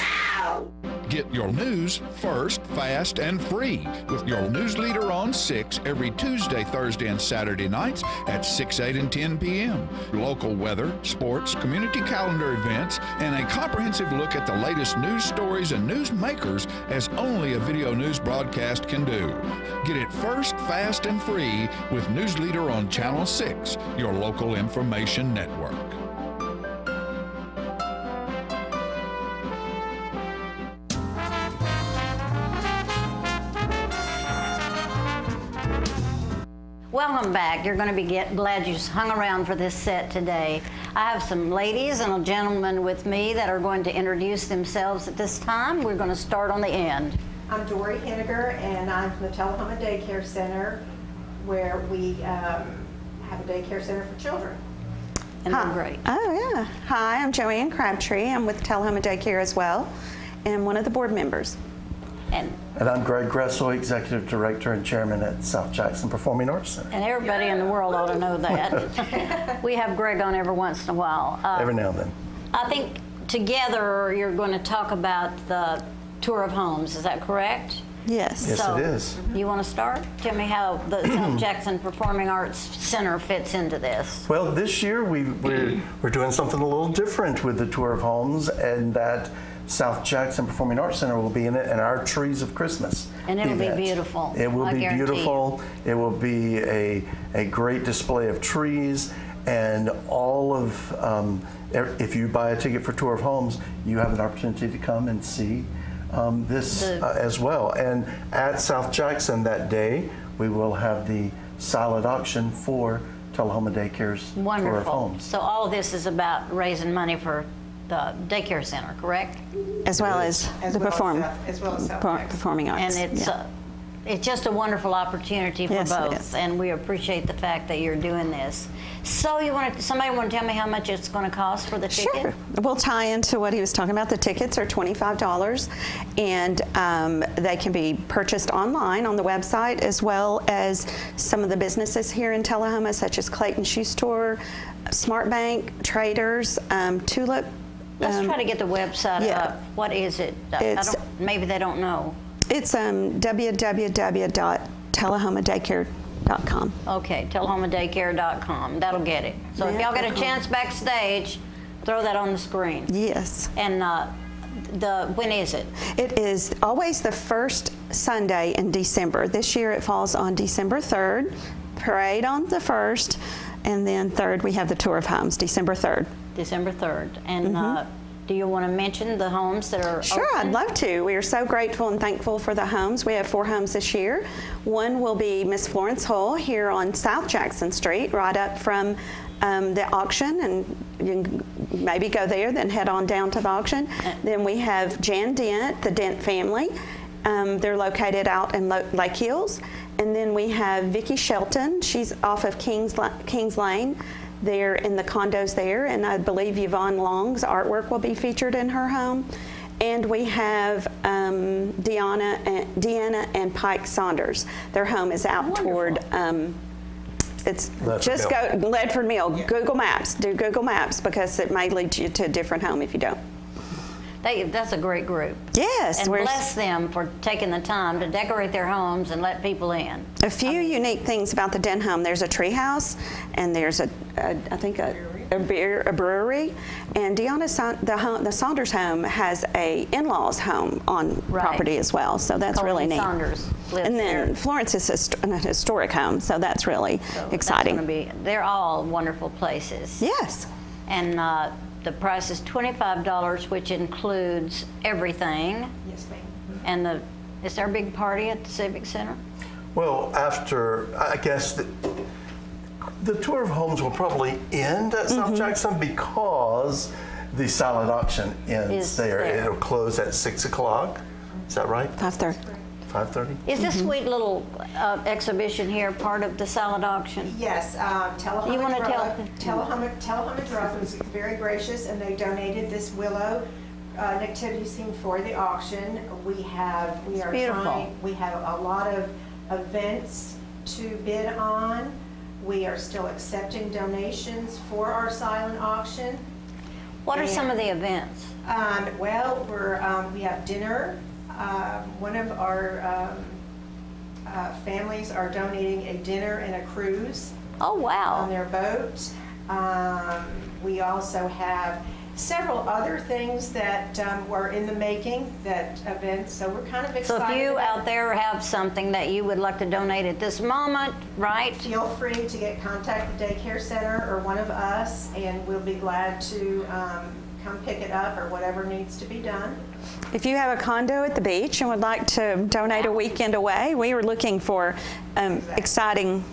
Get your news first, fast, and free with your news leader on 6 every Tuesday, Thursday, and Saturday nights at 6, 8, and 10 p.m. Local weather, sports, community calendar events, and a comprehensive look at the latest news stories and news makers as only a video news broadcast can do. Get it first, fast, and free with News Leader on Channel 6, your local information network. Welcome back. You're going to be glad you hung around for this set today. I have some ladies and a gentleman with me that are going to introduce themselves at this time. We're going to start on the end. I'm Dory Henniger, and I'm from the Tullahoma Daycare Center, where we have a daycare center for children. And they're great. Oh, yeah. Hi, I'm Joanne Crabtree. I'm with Tullahoma Daycare as well, and I'm one of the board members. And I'm Greg Gressel, Executive Director and Chairman at South Jackson Performing Arts Center. And everybody in the world ought to know that. We have Greg on every once in a while. Every now and then. I think together you're going to talk about the tour of homes. Is that correct? Yes. Yes, so, it is. You want to start? Tell me how the South Jackson Performing Arts Center fits into this. Well, this year we're doing something a little different with the tour of homes, and that South Jackson Performing Arts Center will be in it, and our Trees of Christmas. And it'll event. be beautiful. It will be beautiful. You. It will be a great display of trees, and all of, if you buy a ticket for Tour of Homes, you have an opportunity to come and see this as well. And at South Jackson that day, we will have the silent auction for Tullahoma Daycare's Wonderful. Tour of Homes. So all of this is about raising money for the daycare center, correct? As well as the performing arts. And it's just a wonderful opportunity for both, it is. and we appreciate the fact that you're doing this. So somebody want to tell me how much it's going to cost for the ticket? Sure. We'll tie into what he was talking about. The tickets are $25, and they can be purchased online on the website, as well as some of the businesses here in Tullahoma, such as Clayton Shoe Store, Smart Bank, Traders, Tulip. Let's try to get the website up. What is it? Maybe they don't know. It's www.tullahomadaycare.com. Okay, tullahomadaycare.com. That'll get it. So if y'all get a chance backstage, throw that on the screen. Yes. And when is it? It is always the first Sunday in December. This year it falls on December 3rd, parade on the 1st, and then 3rd we have the Tour of Homes, December 3rd. December 3rd. And do you want to mention the homes that are Sure, open? I'd love to. We are so grateful and thankful for the homes. We have 4 homes this year. One will be Miss Florence Hull here on South Jackson Street, right up from the auction, and you can maybe go there, then head on down to the auction. Then we have Jan Dent, the Dent family. They're located out in Lake Hills. And then we have Vicki Shelton. She's off of Kings Lane. They're in the condos there, and I believe Yvonne Long's artwork will be featured in her home. And we have Deanna and Pike Saunders. Their home is out toward, it's just go Ledford Mill. Google Maps, do Google Maps, because it may lead you to a different home if you don't. That's a great group. Yes. And bless them for taking the time to decorate their homes and let people in. A few unique things about the Den home. There's a tree house, and there's a brewery. And Deanna, the Saunders home has a in-laws home on property as well. So that's really neat. Saunders lives and then there. Florence is an historic home, so that's really exciting. They're all wonderful places. Yes. And the price is $25, which includes everything. Yes, ma'am. And is there a big party at the Civic Center? Well, after, I guess, the tour of homes will probably end at South Jackson because the silent auction ends there. It'll close at 6 o'clock. Is that right? 5:30. 5:30? Is this sweet little exhibition here part of the silent auction? Yes, You want to tell? Tullahoma Drug was very gracious, and they donated this willow nativity scene for the auction. We have a lot of events to bid on. We are still accepting donations for our silent auction. What are some of the events? Well, we have dinner. One of our families are donating a dinner and a cruise. Oh, wow. On their boat. We also have several other things that were in the making, that events, so we're kind of excited. So if you out there have something that you would like to donate at this moment, right? Feel free to contact the daycare center or one of us, and we'll be glad to come pick it up or whatever needs to be done. If you have a condo at the beach and would like to donate a weekend away, we are looking for exciting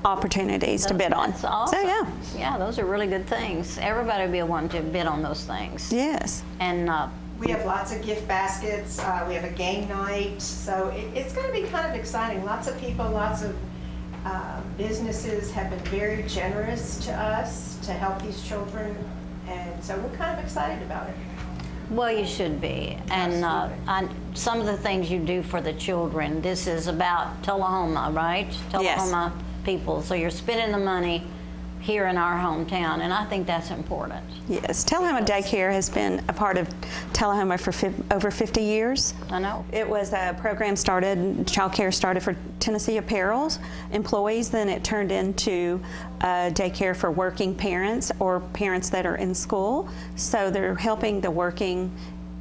opportunities to bid on. That's awesome. So yeah, those are really good things. Everybody will be wanting to bid on those things. Yes. And we have lots of gift baskets. We have a game night, so it's going to be kind of exciting. Lots of people, lots of businesses have been very generous to us to help these children, and so we're kind of excited about it. Well, you should be. And some of the things you do for the children, this is about Tullahoma, right? Tullahoma people. So you're spending the money here in our hometown, and I think that's important. Yes, Tullahoma Daycare has been a part of Tullahoma for over 50 years. I know. It was a program child care started for Tennessee Apparel's employees, then it turned into daycare for working parents or parents that are in school. So they're helping the working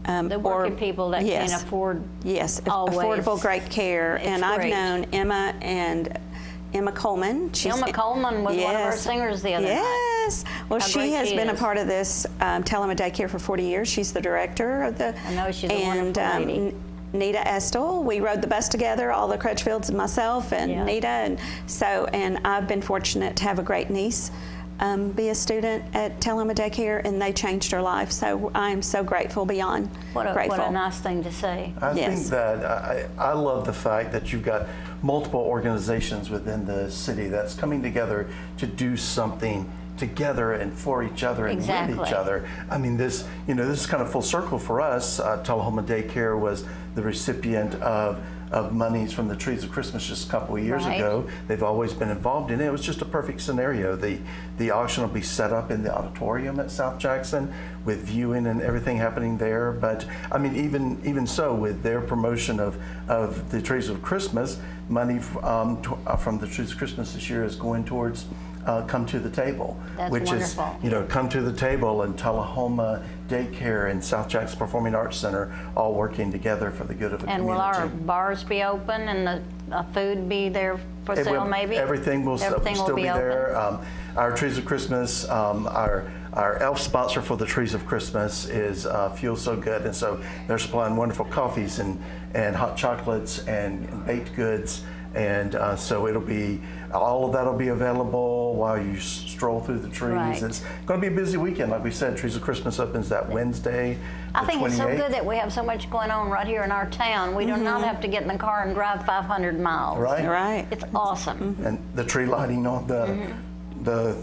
people that can't afford affordable great care. And I've known Emma Coleman. Emma Coleman was one of our singers the other night. Yes. Well, she has been a part of this Tullahoma Daycare for 40 years. She's the director of the. I know, she's a wonderful lady. Nita Estel. We rode the bus together, all the Crutchfields and myself and Nita, and I've been fortunate to have a great niece be a student at Tullahoma Daycare, and they changed her life. So I am so grateful beyond grateful. What a nice thing to say. I think that I love the fact that you've got multiple organizations within the city that's coming together to do something together and for each other and with each other. I mean, this is kind of full circle for us. Tullahoma Daycare was the recipient of monies from the Trees of Christmas just a couple of years ago. They've always been involved in it. It was just a perfect scenario. The auction will be set up in the auditorium at South Jackson with viewing and everything happening there. But I mean, even so, with their promotion of the Trees of Christmas, money from the Trees of Christmas this year is going towards Come to the Table, which wonderful. is, Come to the Table and Tullahoma Daycare and South Jackson Performing Arts Center all working together for the good of the community. And will our bars be open and the food be there for sale maybe? Everything will still be there. Our Trees of Christmas, our elf sponsor for the Trees of Christmas is Feel So Good, and so they're supplying wonderful coffees and hot chocolates and baked goods. And so it'll be, all of that will be available while you stroll through the trees. Right. It's going to be a busy weekend. Like we said, Trees of Christmas opens that Wednesday, I think 28th. It's so good that we have so much going on right here in our town. We do not have to get in the car and drive 500 miles. Right. It's awesome. And the tree lighting on the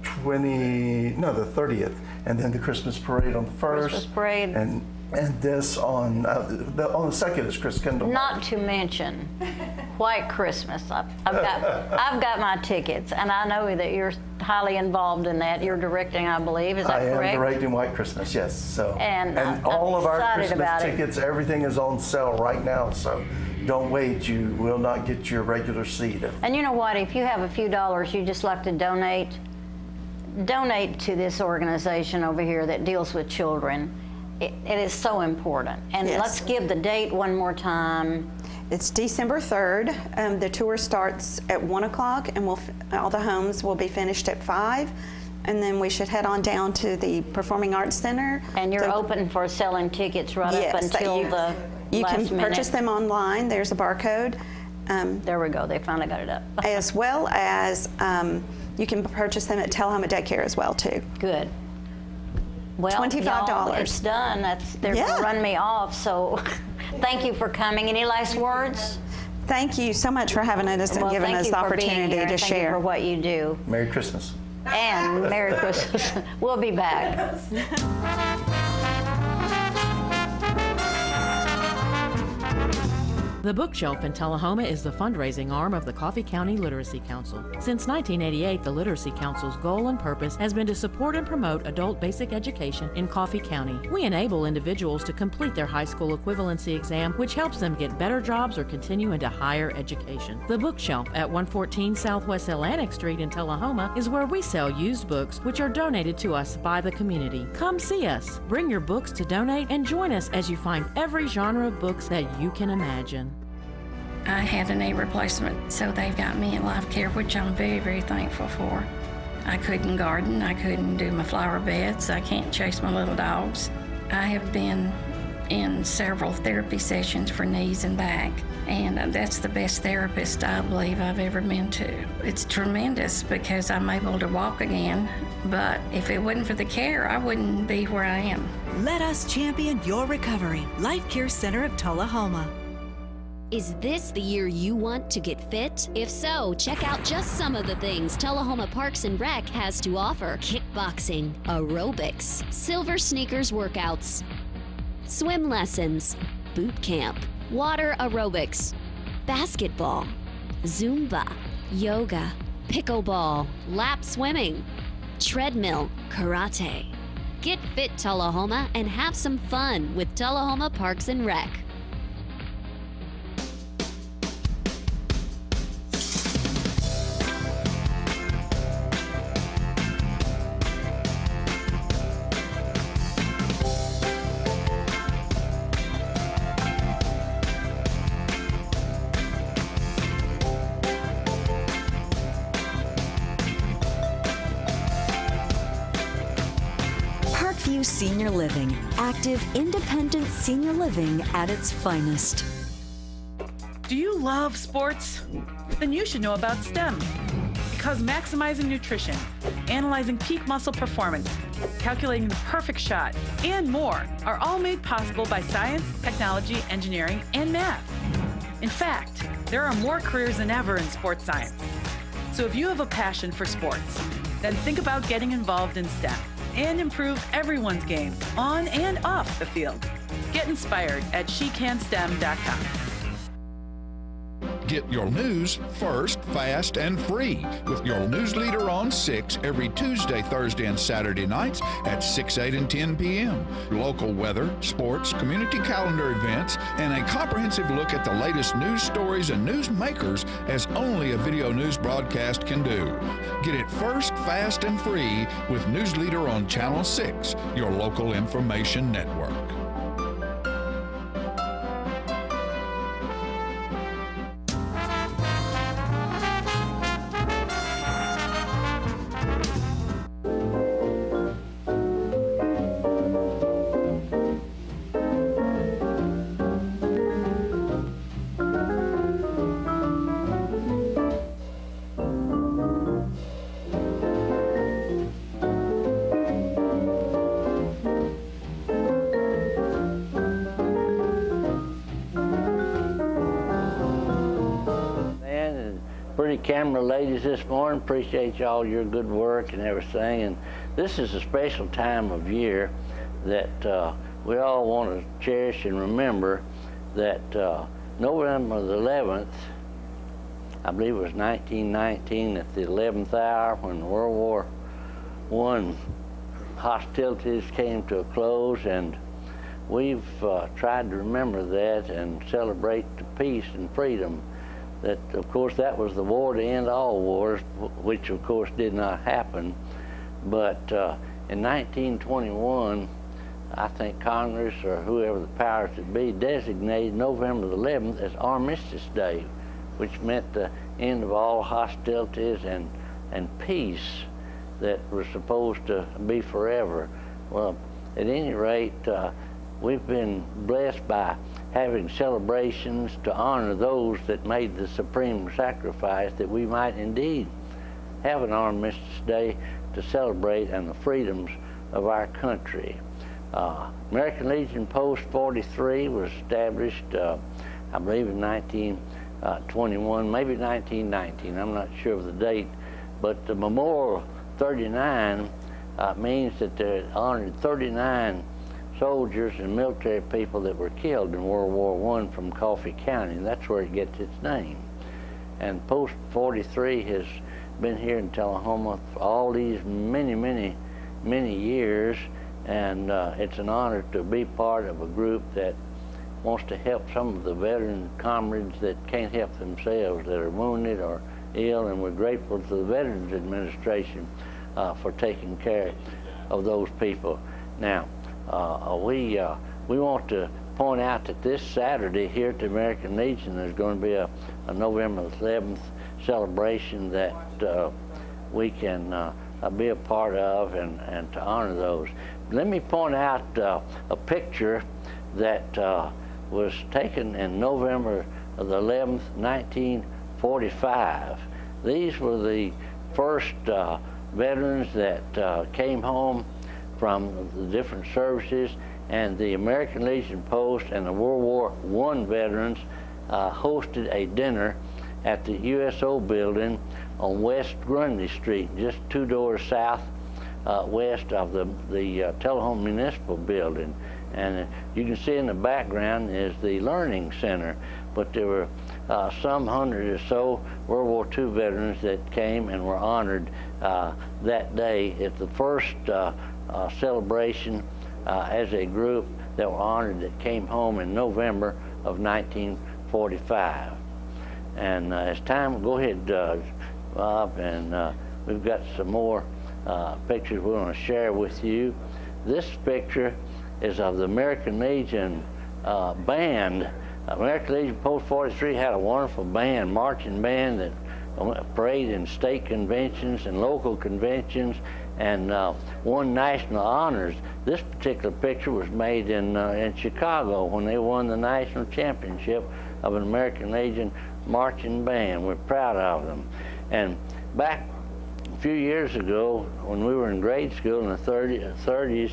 30th, and then the Christmas parade on the 1st. Christmas parade. And And this on the second is Chris Kendall. Not to mention White Christmas. I've got my tickets, and I know that you're highly involved in that. You're directing, I believe. Is that correct? I am directing White Christmas, yes. So and all of our Christmas tickets, everything is on sale right now. So don't wait. You will not get your regular seat. And you know what? If you have a few dollars you just like to donate to this organization over here that deals with children. It is so important. And yes. Let's give the date one more time. It's December 3rd. The tour starts at 1 o'clock, and all the homes will be finished at 5. And then we should head on down to the Performing Arts Center. And you're open for selling tickets right yes, up until the you last can minute. Purchase them online. There's a barcode. There we go. They finally got it up. As well as you can purchase them at Tullahoma Daycare as well, too. Good. Well, $25. It's done. They're going to run me off. So thank you for coming. Any last words? Thank you so much for having us and giving us the opportunity to share. Thank you for what you do. Merry Christmas. And Merry Christmas. We'll be back. The Bookshelf in Tullahoma is the fundraising arm of the Coffee County Literacy Council. Since 1988, the Literacy Council's goal and purpose has been to support and promote adult basic education in Coffee County. We enable individuals to complete their high school equivalency exam, which helps them get better jobs or continue into higher education. The Bookshelf at 114 Southwest Atlantic Street in Tullahoma is where we sell used books, which are donated to us by the community. Come see us, bring your books to donate, and join us as you find every genre of books that you can imagine. I had a knee replacement, so they've got me in life care, which I'm very, very thankful for. I couldn't garden, I couldn't do my flower beds, I can't chase my little dogs. I have been in several therapy sessions for knees and back, and that's the best therapist I believe I've ever been to. It's tremendous because I'm able to walk again, but if it wasn't for the care, I wouldn't be where I am. Let us champion your recovery. Life Care Center of Tullahoma. Is this the year you want to get fit? If so, check out just some of the things Tullahoma Parks and Rec has to offer. Kickboxing, aerobics, silver sneakers workouts, swim lessons, boot camp, water aerobics, basketball, Zumba, yoga, pickleball, lap swimming, treadmill, karate. Get fit, Tullahoma, and have some fun with Tullahoma Parks and Rec. Senior Living, active, independent senior living at its finest. Do you love sports? Then you should know about STEM. Because maximizing nutrition, analyzing peak muscle performance, calculating the perfect shot, and more are all made possible by science, technology, engineering, and math. In fact, there are more careers than ever in sports science. So if you have a passion for sports, then think about getting involved in STEM and improve everyone's game on and off the field. Get inspired at SheCanSTEM.com. Get your news first, fast, and free with your news leader on 6 every Tuesday, Thursday, and Saturday nights at 6, 8, and 10 p.m. Local weather, sports, community calendar events, and a comprehensive look at the latest news stories and news makers as only a video news broadcast can do. Get it first, fast, and free with News Leader on Channel 6, your local information network. Camera ladies this morning, appreciate all your good work and everything, and this is a special time of year that we all want to cherish and remember that November the 11th, I believe it was 1919, at the 11th hour when World War I hostilities came to a close, and we've tried to remember that and celebrate the peace and freedom. That, of course, that was the war to end all wars, which of course did not happen. But in 1921, I think Congress or whoever the powers that be designated November the 11th as Armistice Day, which meant the end of all hostilities and peace that was supposed to be forever. Well, at any rate, we've been blessed by having celebrations to honor those that made the supreme sacrifice, that we might indeed have an Armistice Day to celebrate and the freedoms of our country. American Legion Post 43 was established, I believe, in 1921, maybe 1919. I'm not sure of the date, but the Memorial 39 means that they honored 39 soldiers and military people that were killed in World War I from Coffee County, and that's where it gets its name. And Post 43 has been here in Tullahoma for all these many years, and it's an honor to be part of a group that wants to help some of the veteran comrades that can't help themselves, that are wounded or ill, and we're grateful to the Veterans Administration for taking care of those people. Now, we want to point out that this Saturday here at the American Legion there's going to be a November 11th celebration that we can be a part of and to honor those. Let me point out a picture that was taken in November the 11th, 1945. These were the first veterans that came home from the different services, and the American Legion Post and the World War I veterans hosted a dinner at the USO building on West Grundy Street, just 2 doors south west of the Tullahoma Municipal Building. And you can see in the background is the Learning Center, but there were some hundred or so World War II veterans that came and were honored that day. It's the first celebration as a group that were honored that came home in November of 1945. And it's time, go ahead, Bob, and we've got some more pictures we want to share with you. This picture is of the American Legion band. American Legion Post 43 had a wonderful band, marching band that paraded in state conventions and local conventions and won national honors. This particular picture was made in Chicago when they won the national championship of an American Legion marching band. We're proud of them. And back a few years ago, when we were in grade school in the 30s,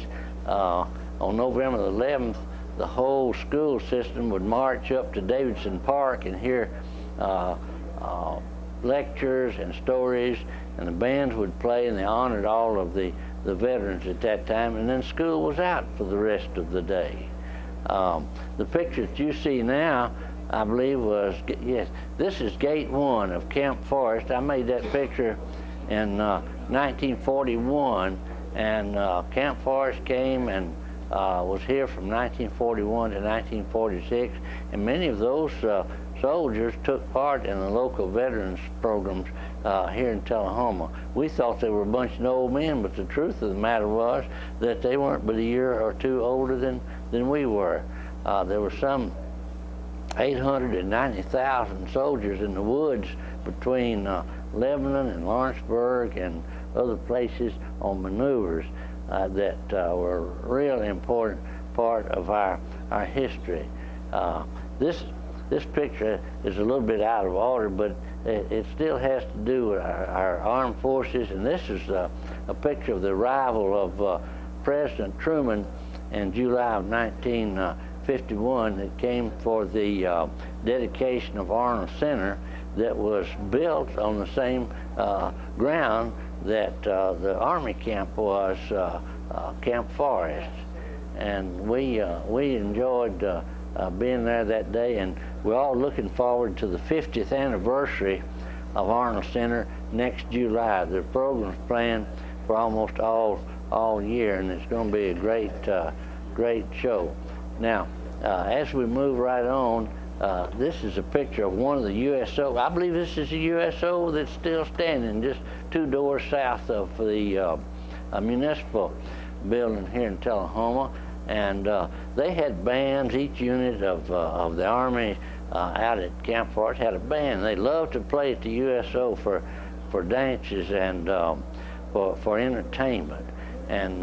on November the 11th, the whole school system would march up to Davidson Park and hear lectures and stories, and the bands would play, and they honored all of the veterans at that time, and then school was out for the rest of the day. The picture that you see now, I believe was, yes, this is Gate 1 of Camp Forest. I made that picture in 1941, and Camp Forest came and was here from 1941 to 1946, and many of those soldiers took part in the local veterans programs here in Tullahoma. We thought they were a bunch of old men, but the truth of the matter was that they weren't but a year or two older than we were. There were some 890,000 soldiers in the woods between Lebanon and Lawrenceburg and other places on maneuvers that were a really important part of our history. This picture is a little bit out of order, but it still has to do with our armed forces, and this is a picture of the arrival of President Truman in July of 1951 that came for the dedication of Arnold Center that was built on the same ground that the Army camp was, Camp Forest. and we enjoyed being there that day, and we're all looking forward to the 50th anniversary of Arnold Center next July. The program's planned for almost all year, and it's going to be a great show. Now, as we move right on, this is a picture of one of the USO. I believe this is a USO that's still standing just 2 doors south of the municipal building here in Tullahoma, and they had bands. Each unit of the Army out at Camp Forrest had a band. They loved to play at the USO for dances and for entertainment, and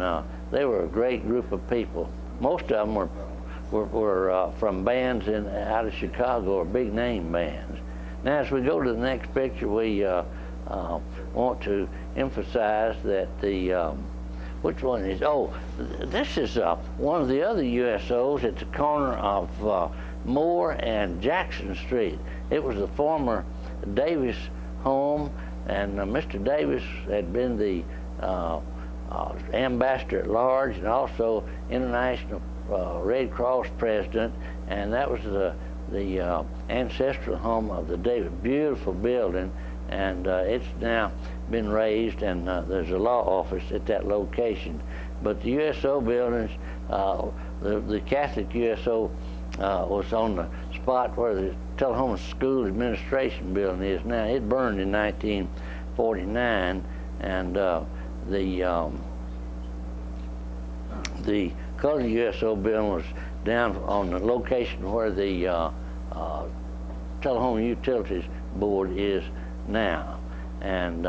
they were a great group of people. Most of them were from bands out of Chicago, or big name bands. Now, as we go to the next picture, we want to emphasize that the which one is? Oh, this is one of the other USOs at the corner of Moore and Jackson Street. It was the former Davis home, and Mr. Davis had been the ambassador at large and also International Red Cross president, and that was the ancestral home of the Davis. Beautiful building, and it's now been raised, and there's a law office at that location. But the USO buildings, the Catholic USO was on the spot where the Tullahoma School Administration building is now. It burned in 1949, and the colored USO building was down on the location where the Tullahoma Utilities Board is now. And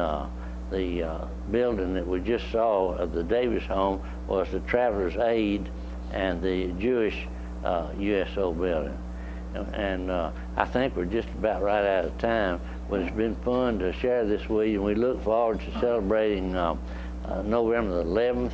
the building that we just saw of the Davis home was the Traveler's Aid and the Jewish USO building. And I think we're just about right out of time, but it's been fun to share this with you, and we look forward to celebrating November the 11th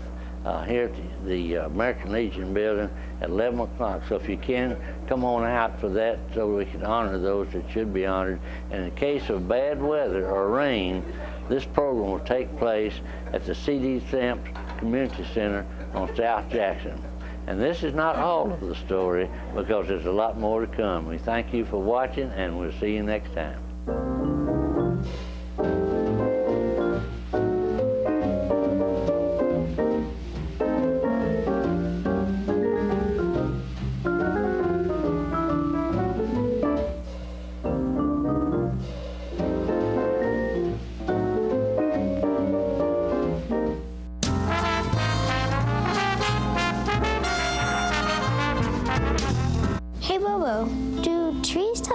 here at the American Legion building at 11 o'clock. So if you can, come on out for that so we can honor those that should be honored. And in case of bad weather or rain, this program will take place at the C.D. Stamps Community Center on South Jackson. And this is not all of the story, because there's a lot more to come. We thank you for watching, and we'll see you next time.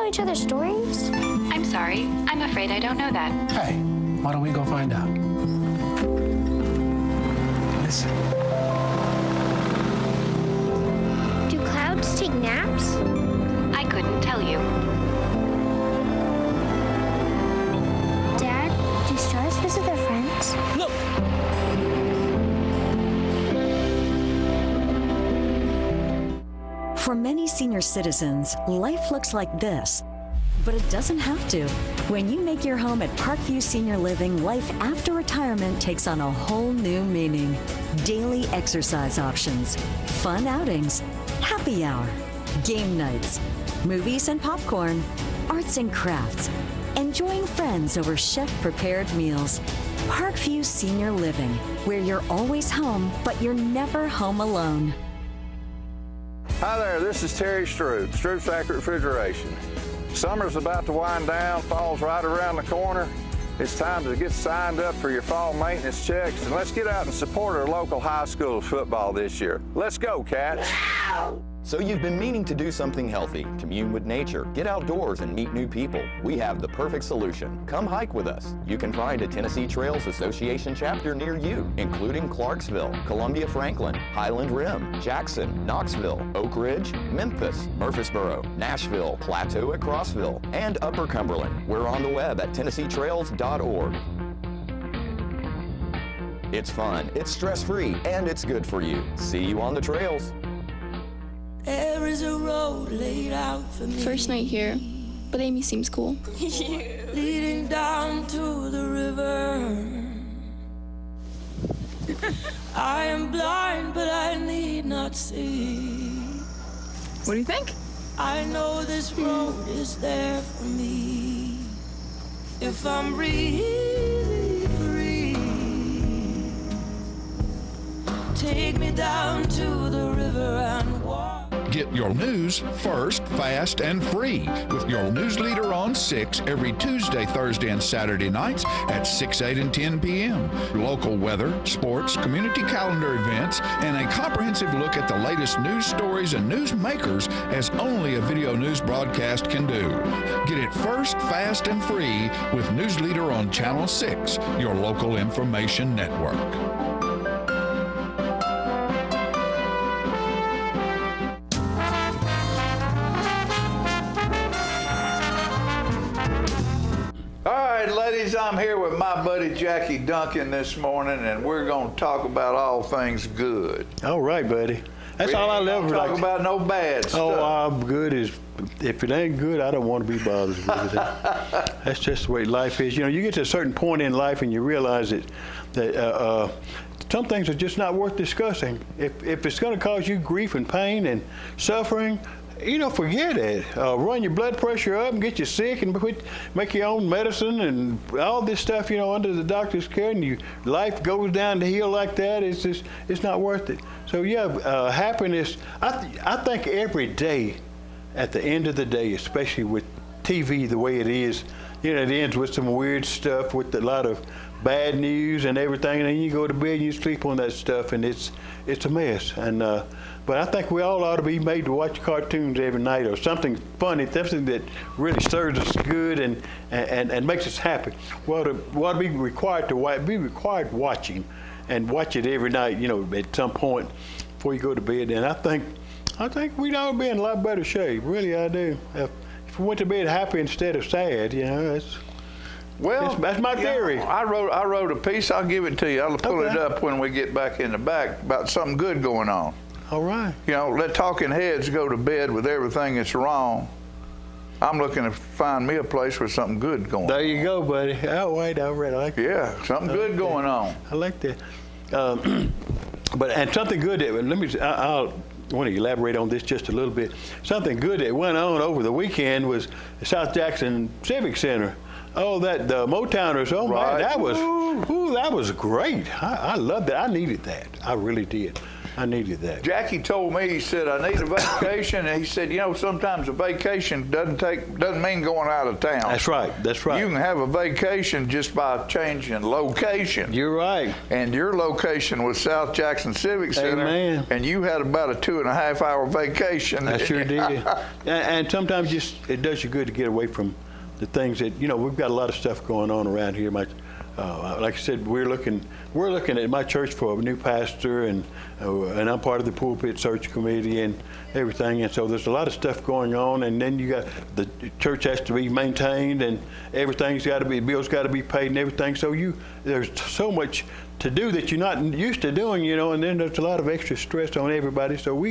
Each other stories? I'm sorry. I'm afraid I don't know that. Hey, why don't we go find out? Listen. Do clouds take naps? I couldn't tell you. Dad, do stars visit their friends? Look! For many senior citizens, life looks like this, but it doesn't have to. When you make your home at Parkview Senior Living, life after retirement takes on a whole new meaning. Daily exercise options, fun outings, happy hour, game nights, movies and popcorn, arts and crafts, enjoying friends over chef-prepared meals. Parkview Senior Living, where you're always home, but you're never home alone. Hi there, this is Terry Stroop, Stroop's Accurate Refrigeration. Summer's about to wind down, fall's right around the corner. It's time to get signed up for your fall maintenance checks, and let's get out and support our local high school football this year. Let's go, Cats! So you've been meaning to do something healthy, commune with nature, get outdoors and meet new people. We have the perfect solution. Come hike with us. You can find a Tennessee Trails Association chapter near you, including Clarksville, Columbia Franklin, Highland Rim, Jackson, Knoxville, Oak Ridge, Memphis, Murfreesboro, Nashville, Plateau at Crossville, and Upper Cumberland. We're on the web at TennesseeTrails.org. It's fun, it's stress-free, and it's good for you. See you on the trails. There is a road laid out for me. First night here, but Amy seems cool. Leading down to the river. I am blind, but I need not see. What do you think? I know this road is there for me if I'm really free. Take me down to the river and walk. Get your news first, fast, and free with your news leader on 6 every Tuesday, Thursday, and Saturday nights at 6, 8, and 10 p.m. Local weather, sports, community calendar events, and a comprehensive look at the latest news stories and news makers as only a video news broadcast can do. Get it first, fast, and free with News Leader on Channel 6, your local information network. Ladies, I'm here with my buddy Jackie Duncan this morning, and we're going to talk about all things good. All right, buddy. That's all I love. Talk about no bad stuff. Oh, I'm good. If it ain't good, I don't want to be bothered with it. That's just the way life is. You know, you get to a certain point in life and you realize that some things are just not worth discussing. If it's going to cause you grief and pain and suffering, you know, forget it. Run your blood pressure up and get you sick and make your own medicine and all this stuff, you know, under the doctor's care, and your life goes down the hill like that. It's not worth it. So yeah, happiness. I think every day, at the end of the day, especially with TV the way it is, you know, it ends with some weird stuff with a lot of bad news and everything, and then you go to bed and you sleep on that stuff, and it's a mess. And but I think we all ought to be made to watch cartoons every night, or something funny, something that really stirs us good and makes us happy. We ought to be required watching, and watch it every night, you know, at some point before you go to bed. And I think we'd all be in a lot better shape. Really, I do. If we went to bed happy instead of sad, you know, that's my theory. I wrote a piece. I'll give it to you. I'll pull it up when we get back in the back about something good going on. All right. You know, let talking heads go to bed with everything that's wrong. I'm looking to find me a place with something good going on. There you go, buddy. Oh, wait, I like that. Yeah, something good going on. I like that. And something good that, I want to elaborate on this just a little bit. Something good that went on over the weekend was the South Jackson Civic Center. Oh, the Motowners, oh right. Man, that was great. I loved it. I needed that. I really did. I needed that. Jackie told me, he said, I need a vacation, and he said, you know, sometimes a vacation doesn't mean going out of town. That's right. That's right. You can have a vacation just by changing location. You're right. And your location was South Jackson Civic Center. Amen. And you had about a 2.5-hour vacation. I sure did. And sometimes it does you good to get away from the things that, you know, we've got a lot of stuff going on around here. Like I said, we're looking at my church for a new pastor, and I'm part of the pulpit search committee and everything. And so there's a lot of stuff going on. And then you got the church has to be maintained, and everything's got to be, bills got to be paid and everything. So there's so much to do that you're not used to doing, you know. And then there's a lot of extra stress on everybody. So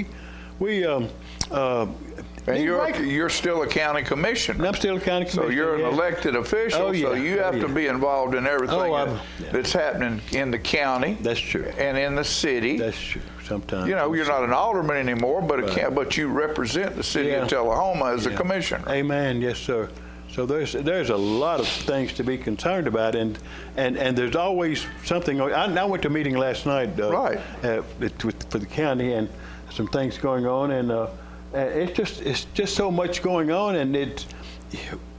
and you're still a county commissioner. I'm still a county commissioner. So you're an elected official. Oh, yeah. So you have to be involved in everything that's happening in the county. That's true. And in the city. That's true. Sometimes. You know, you're not an alderman anymore, but you represent the city of Tullahoma as a commissioner. Amen. Yes, sir. So there's a lot of things to be concerned about, and there's always something. I went to a meeting last night for the county, and some things going on, and it's just so much going on, and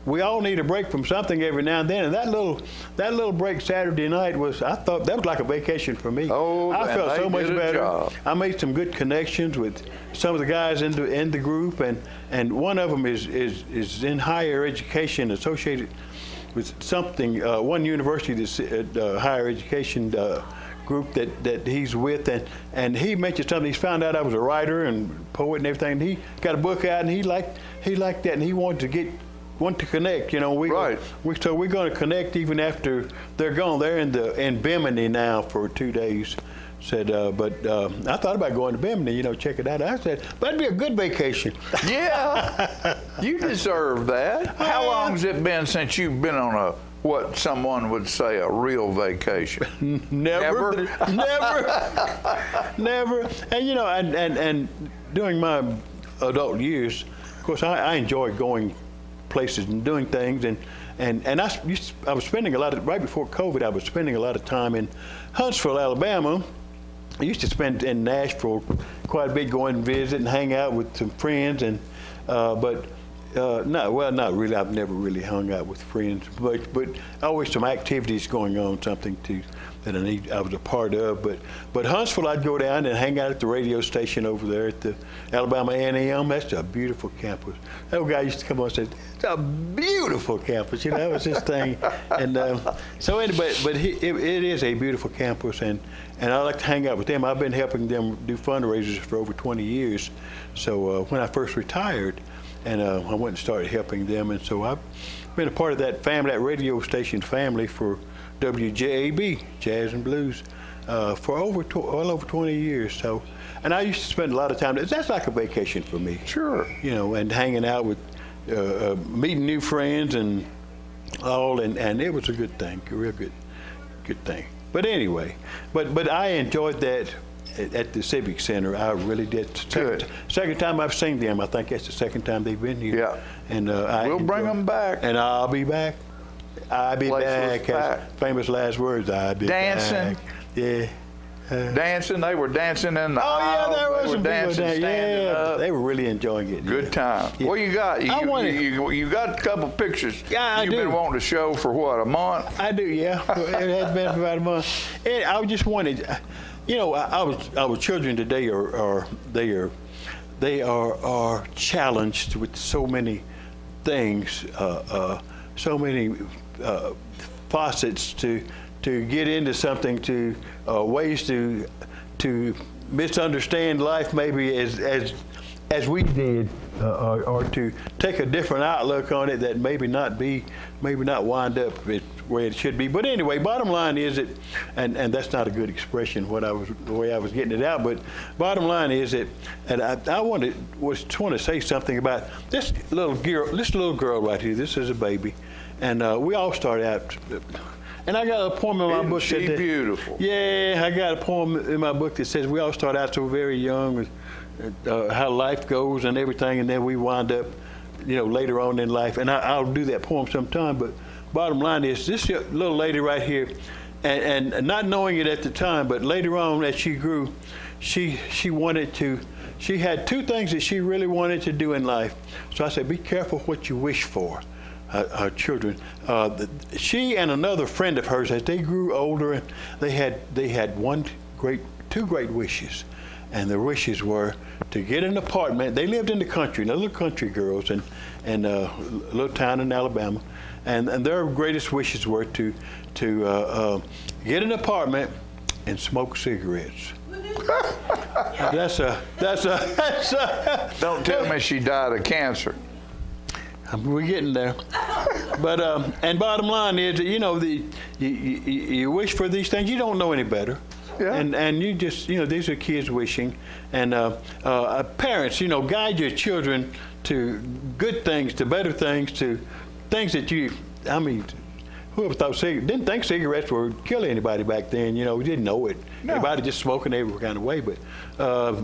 we all need a break from something every now and then. And that little break Saturday night I thought that was like a vacation for me. Oh, I felt so much better. Job. I made some good connections with some of the guys in the group, and one of them is in higher education, associated with something, one university that's higher education group that he's with, and he mentioned something. He's found out I was a writer and poet and everything, and he got a book out, and he liked that, and he wanted to connect, you know. So we're going to connect even after they're gone. They're in Bimini now for 2 days. Said, but I thought about going to Bimini, you know, check it out. I said, that'd be a good vacation. Yeah, you deserve that. How long has it been since you've been on what someone would say a real vacation? Never. And you know, and during my adult years, of course, I enjoy going places and doing things, and I was spending a lot of, right before COVID, I was spending a lot of time in Huntsville, Alabama. I used to spend in Nashville quite a bit, going and visit and hang out with some friends, and not really. I've never really hung out with friends, but always some activities going on, something that I was a part of. But Huntsville, I'd go down and hang out at the radio station over there at the Alabama A&M. That's a beautiful campus. That old guy used to come on and say, "It's a beautiful campus." You know, that was his thing. And so anyway, but it is a beautiful campus, and I like to hang out with them. I've been helping them do fundraisers for over 20 years. So when I first retired, and I went and started helping them, and so I've been a part of that family, that radio station family, for WJAB, Jazz and Blues, for well over 20 years. So, and I used to spend a lot of time. That's like a vacation for me. Sure. You know, and hanging out with, meeting new friends and all, and it was a good thing, a real good thing. But anyway, but I enjoyed that at the Civic Center. I really did. Second time I've seen them. I think that's the second time they've been here. Yeah. And we'll bring them back. And I'll be back. I'll be back. Famous last words. I'll be dancing. Back. Yeah. Dancing. They were dancing in the aisle. There was some dancing, standing up. They were really enjoying it. Good time. Yeah. What you got? You got a couple pictures. Yeah, You've been wanting to show for what, a month? I do. Yeah. It has been for about a month. And I just wanted. You know, our children today are challenged with so many things, so many faucets to get into something, to ways to misunderstand life maybe as we did, or to take a different outlook on it that maybe not wind up where it should be. But anyway, bottom line is that, and that's not a good expression, the way I was getting it out, but bottom line is that, and I want to say something about this little girl right here. This is a baby, and we all start out. And I got a poem in my book. Isn't she beautiful? Yeah, I got a poem in my book that says we all start out so very young, with how life goes and everything, and then we wind up, you know, later on in life. And I'll do that poem sometime. But bottom line is, this little lady right here, and not knowing it at the time, but later on as she grew, she had two things that she really wanted to do in life. So I said, be careful what you wish for. Her children. She and another friend of hers, as they grew older, they had two great wishes, and their wishes were to get an apartment. They lived in the country, little country girls, and a little town in Alabama, and their greatest wishes were to get an apartment and smoke cigarettes. That's a. Don't tell me she died of cancer. We're getting there, but and bottom line is that, you know, you wish for these things. You don't know any better, yeah. And you just, you know, these are kids wishing, and parents, you know, guide your children to good things, to better things, to things that whoever thought didn't think cigarettes would kill anybody back then. You know, we didn't know it. No. Everybody just smoking every kind of way. But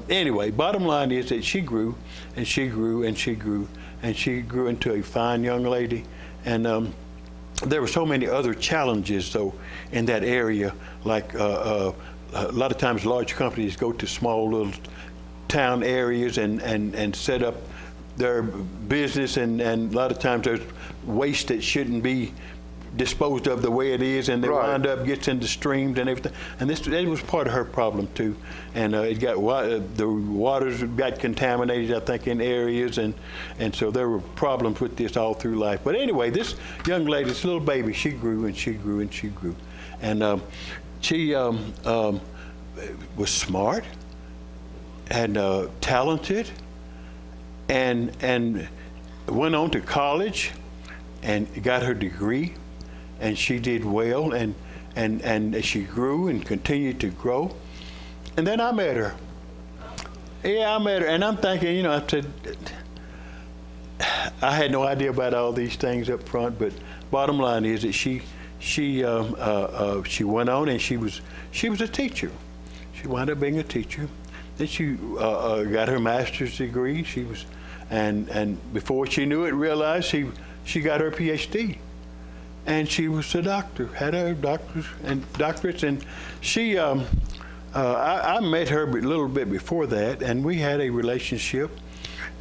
anyway, bottom line is that she grew and she grew and she grew. And she grew into a fine young lady. And there were so many other challenges, though, in that area. Like a lot of times large companies go to small little town areas and set up their business. And a lot of times there's waste that shouldn't be disposed of the way it is, and they wind up gets into streams and everything. And that was part of her problem too. And it got the waters got contaminated, I think, in areas, and so there were problems with this all through life. But anyway, this young lady, this little baby, she grew and she grew and she grew, and she was smart and talented, and went on to college and got her degree. And she did well, and she grew and continued to grow. And then I met her. Yeah, I met her, and I'm thinking, you know, I said, I had no idea about all these things up front, but bottom line is that she went on and she was a teacher. She wound up being a teacher. Then she got her master's degree. She was, and before she knew it, realized she got her PhD, and she was a doctor, had her doctorates, and she. I met her a little bit before that, and we had a relationship,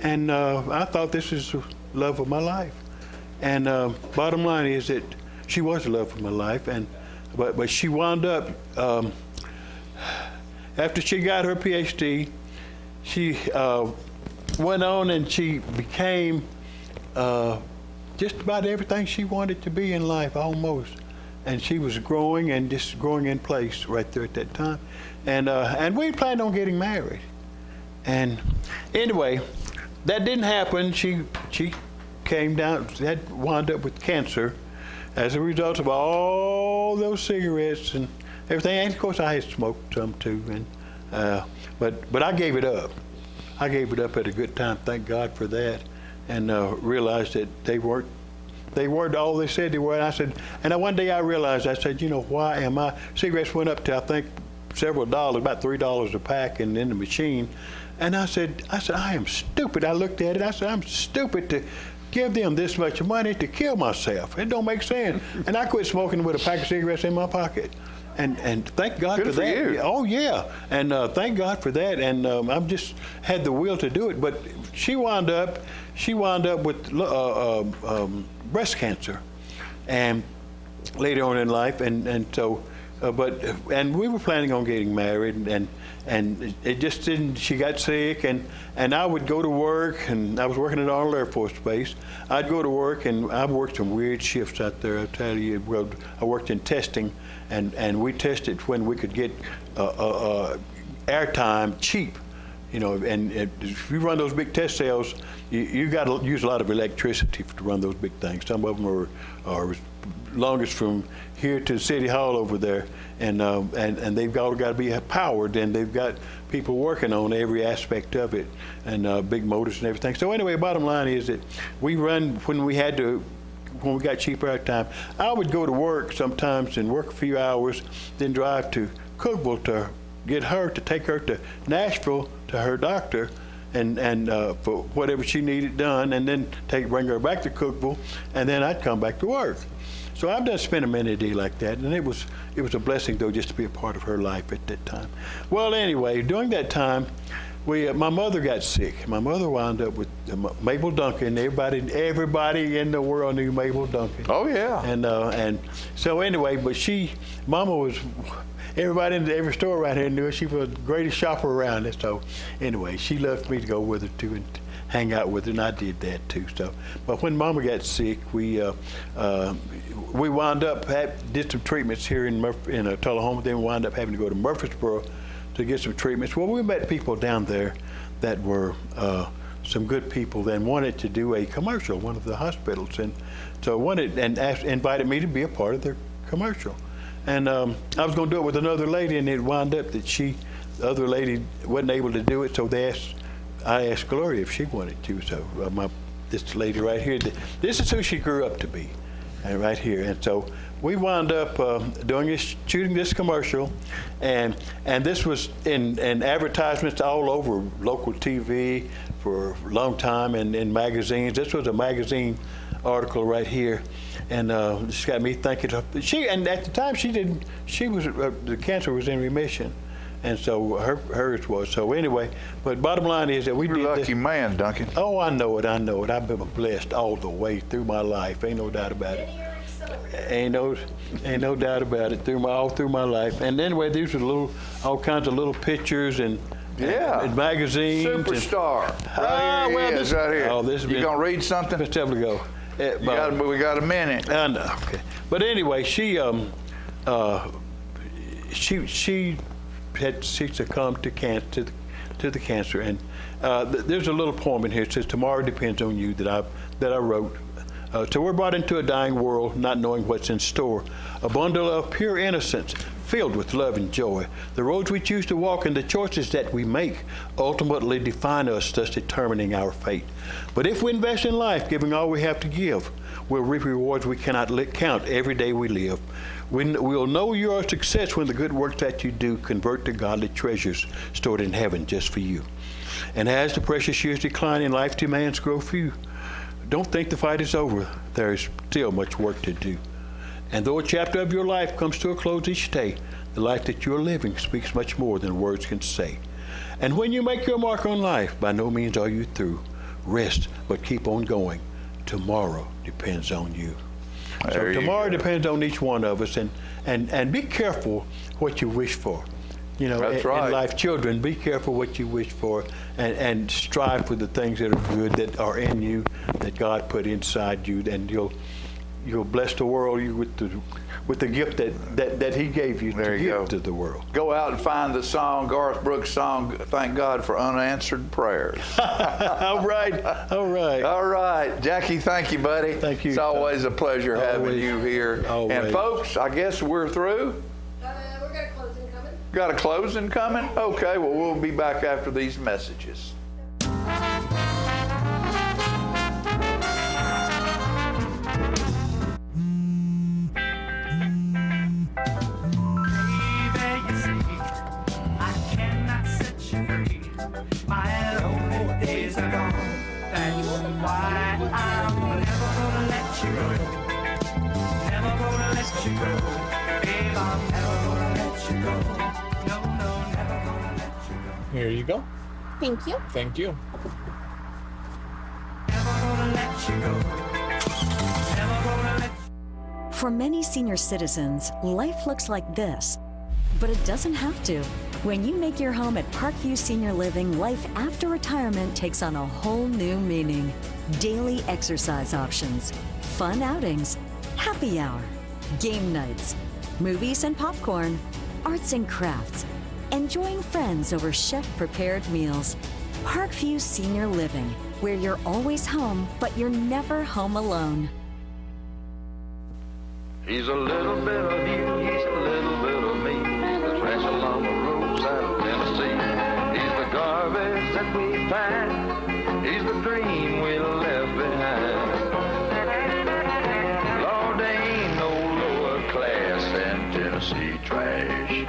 and I thought this is the love of my life. And bottom line is that she was the love of my life, but she wound up after she got her PhD, she went on and she became just about everything she wanted to be in life, almost. And she was growing and just growing in place right there at that time. And we planned on getting married. And anyway, that didn't happen. She came down, had wound up with cancer as a result of all those cigarettes and everything. And of course, I had smoked some too. And but I gave it up. I gave it up at a good time. Thank God for that. And realized that they weren't all they said they were. And I said, and one day I realized, I said, you know, why am I? Cigarettes went up to, I think, several dollars, about $3 a pack in the machine. And I said, I am stupid. I looked at it. I said, I'm stupid to give them this much money to kill myself. It don't make sense. And I quit smoking with a pack of cigarettes in my pocket. And thank God for that. You. Oh yeah, and thank God for that. And I've just had the will to do it. But she wound up with breast cancer, and later on in life, and so, and we were planning on getting married, and it just didn't. She got sick, and I would go to work, and I was working at Arnold Air Force Base. I'd go to work, and I worked some weird shifts out there. I tell you, well, I worked in testing. And we tested when we could get airtime cheap, you know. And if you run those big test cells, you got to use a lot of electricity to run those big things. Some of them are longest from here to City Hall over there, and they've all got to be powered, and they've got people working on every aspect of it, and big motors and everything. So anyway, bottom line is that we run when we had to. When we got cheaper airtime, I would go to work sometimes and work a few hours, then drive to Cookeville to take her to Nashville to her doctor, and for whatever she needed done, and then bring her back to Cookeville, and then I'd come back to work. So I've done spent a many a day like that, and it was a blessing though just to be a part of her life at that time. Well, anyway, during that time, my mother got sick. My mother wound up with Mabel Duncan. Everybody in the world knew Mabel Duncan. Oh yeah. And so anyway, but Mama was, everybody in every store around here knew her. She was the greatest shopper around it. So anyway, she loved me to go with her too and hang out with her, and I did that too. So, but when Mama got sick, we wound up did some treatments here in Tullahoma. Then we wound up having to go to Murfreesboro to get some treatments. Well, we met people down there that were some good people that wanted to do a commercial, one of the hospitals, and so invited me to be a part of their commercial. And I was going to do it with another lady, and it wound up that the other lady wasn't able to do it, so I asked Gloria if she wanted to. So this lady right here, this is who she grew up to be, right here. And so we wound up shooting this commercial, and this was in advertisements all over local TV for a long time, and in magazines. This was a magazine article right here, and this got me thinking. And at the time the cancer was in remission, and so hers was. So anyway, but bottom line is that we did. You're a lucky man, Duncan. Oh, I know it. I've been blessed all the way through my life. Ain't no doubt about it. Ain't no doubt about it all through my life. And anyway, these are all kinds of little pictures and magazines. Superstar. Right here. Oh, you gonna read something? Let's have a go. We got a minute. I know. Okay. But anyway, she succumbed to the cancer, and there's a little poem in here. It says, "Tomorrow depends on you," that I wrote. So we're brought into a dying world, not knowing what's in store. A bundle of pure innocence filled with love and joy. The roads we choose to walk and the choices that we make ultimately define us, thus determining our fate. But if we invest in life, giving all we have to give, we'll reap rewards we cannot count every day we live. We'll know your success when the good work that you do convert to godly treasures stored in heaven just for you. And as the precious years decline and life demands grow few, don't think the fight is over. There is still much work to do. And though a chapter of your life comes to a close each day, the life that you're living speaks much more than words can say. And when you make your mark on life, by no means are you through. Rest, but keep on going. Tomorrow depends on you. So tomorrow depends on each one of us, and be careful what you wish for. You know, That's right. in life, children, be careful what you wish for, and strive for the things that are good, that are in you, that God put inside you, and you'll bless the world with the gift that He gave you to give to the world. Go out and find the song, Garth Brooks' song, Thank God for Unanswered Prayers. All right, all right. All right. Jackie, thank you, buddy. Thank you. It's always a pleasure having you here. Always. And folks, I guess we're through. Got a closing coming? Okay, well, we'll be back after these messages. Here you go. Thank you. Thank you. For many senior citizens, life looks like this, but it doesn't have to. When you make your home at Parkview Senior Living, life after retirement takes on a whole new meaning. Daily exercise options, fun outings, happy hour, game nights, movies and popcorn, arts and crafts, enjoying friends over chef-prepared meals. Parkview Senior Living, where you're always home, but you're never home alone. He's a little bit of you, he's a little bit of me. The trash along the roadside of Tennessee. He's the garbage that we find. He's the dream we left behind. Lord, there ain't no lower class than Tennessee trash.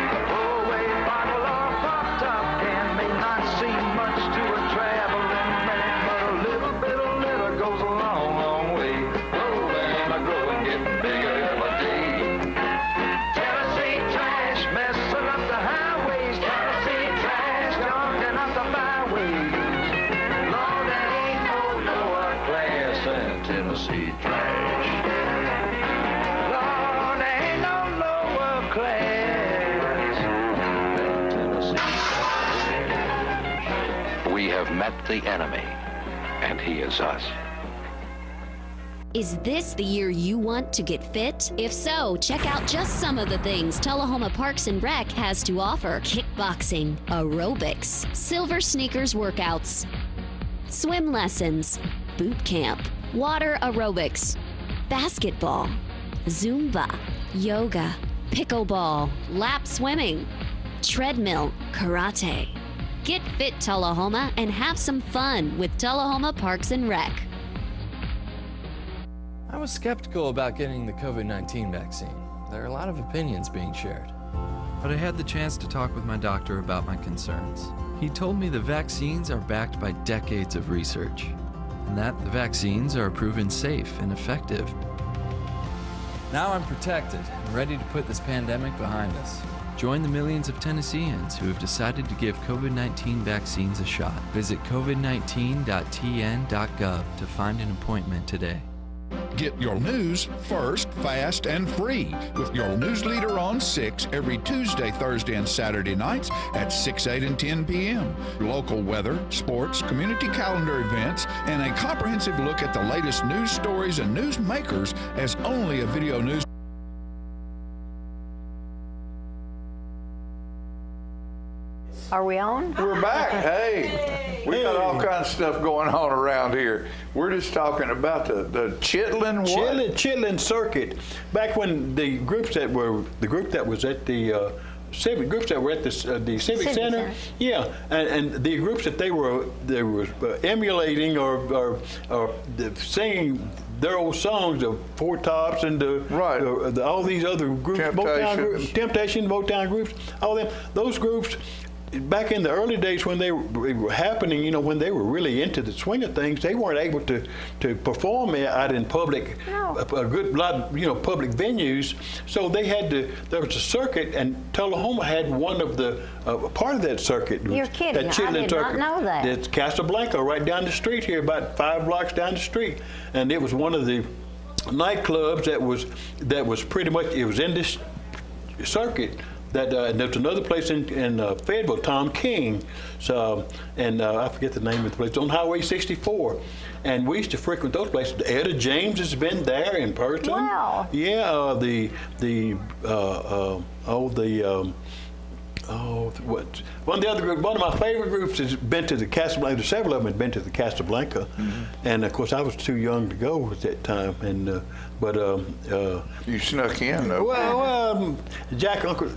A throwaway bottle or pop top can may not seem much to a traveling man, but a little bit of litter goes a long, long way. Growing, getting bigger every day. Tennessee trash messing up the highways. Tennessee trash clogging up the byways. Lord, there ain't no lower class than Tennessee trash. Lord, there ain't no lower class than Tennessee trash. We have met the enemy, and he is us. Is this the year you want to get fit? If so, check out just some of the things Tullahoma Parks and Rec has to offer. Kickboxing, aerobics, silver sneakers workouts, swim lessons, boot camp, water aerobics, basketball, Zumba, yoga, pickleball, lap swimming, treadmill, karate. Get fit, Tullahoma, and have some fun with Tullahoma Parks and Rec. I was skeptical about getting the COVID-19 vaccine. There are a lot of opinions being shared. But I had the chance to talk with my doctor about my concerns. He told me the vaccines are backed by decades of research, and that the vaccines are proven safe and effective. Now I'm protected and ready to put this pandemic behind us. Join the millions of Tennesseans who have decided to give COVID-19 vaccines a shot. Visit covid19.tn.gov to find an appointment today. Get your news first, fast, and free with your news leader on 6 every Tuesday, Thursday, and Saturday nights at 6, 8, and 10 p.m. Local weather, sports, community calendar events, and a comprehensive look at the latest news stories and news makers as only a video news. Are we on? We're back. Hey, we got all kinds of stuff going on around here. We're just talking about the Chitlin what? Chitlin Circuit. Back when the group that was at the civic groups that were at the Civic Center, yeah, and the groups that they were emulating or singing their old songs, the Four Tops and all these other groups, Temptations, Motown groups, all them, those groups. Back in the early days when they were happening, you know, when they were really into the swing of things, they weren't able to perform out in public, a good lot, you know, public venues. So they had to. There was a circuit, and Tullahoma had one of the part of that circuit. You're kidding! That Chitlin I did circuit. not know that. It's Casablanca, right down the street here, about 5 blocks down the street, and it was one of the nightclubs that was pretty much, it was in this circuit. There's another place in Fayetteville, Tom King, I forget the name of the place. It's on Highway 64, and we used to frequent those places. Etta James has been there in person. Wow. Yeah, one of my favorite groups has been to the Casablanca. Several of them had been to the Casablanca, and of course I was too young to go at that time. And you snuck in though. Well, Uncle Jack, Uncle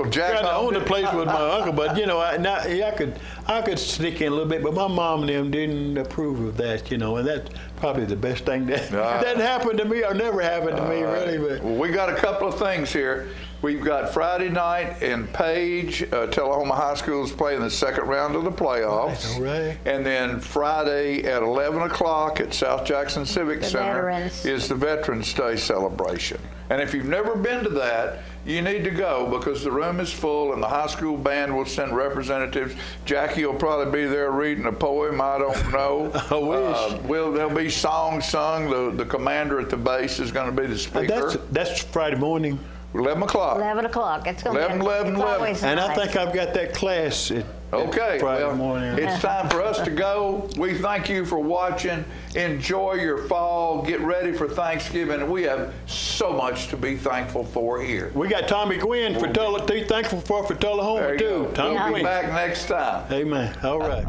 Jack owned the place with my uncle. But you know, I could sneak in a little bit, but my mom and them didn't approve of that. You know, and that's probably the best thing that happened to me or never happened to me, really. But well, we got a couple of things here. We've got Friday night in Page. Tullahoma High School is playing the second round of the playoffs. All right. And then Friday at 11 o'clock at South Jackson Civic Center is the Veterans Day celebration. And if you've never been to that, you need to go because the room is full and the high school band will send representatives. Jackie will probably be there reading a poem. I don't know. I wish. There'll be songs sung. The commander at the base is going to be the speaker. That's Friday morning. 11 o'clock. 11 o'clock. It's going to be 11. And I think I've got that class Friday morning. It's time for us to go. We thank you for watching. Enjoy your fall. Get ready for Thanksgiving. We have so much to be thankful for here. We got Tommy Gwynn for Tullahoma too. Tommy Gwynn. We'll be back next time. Amen. All right.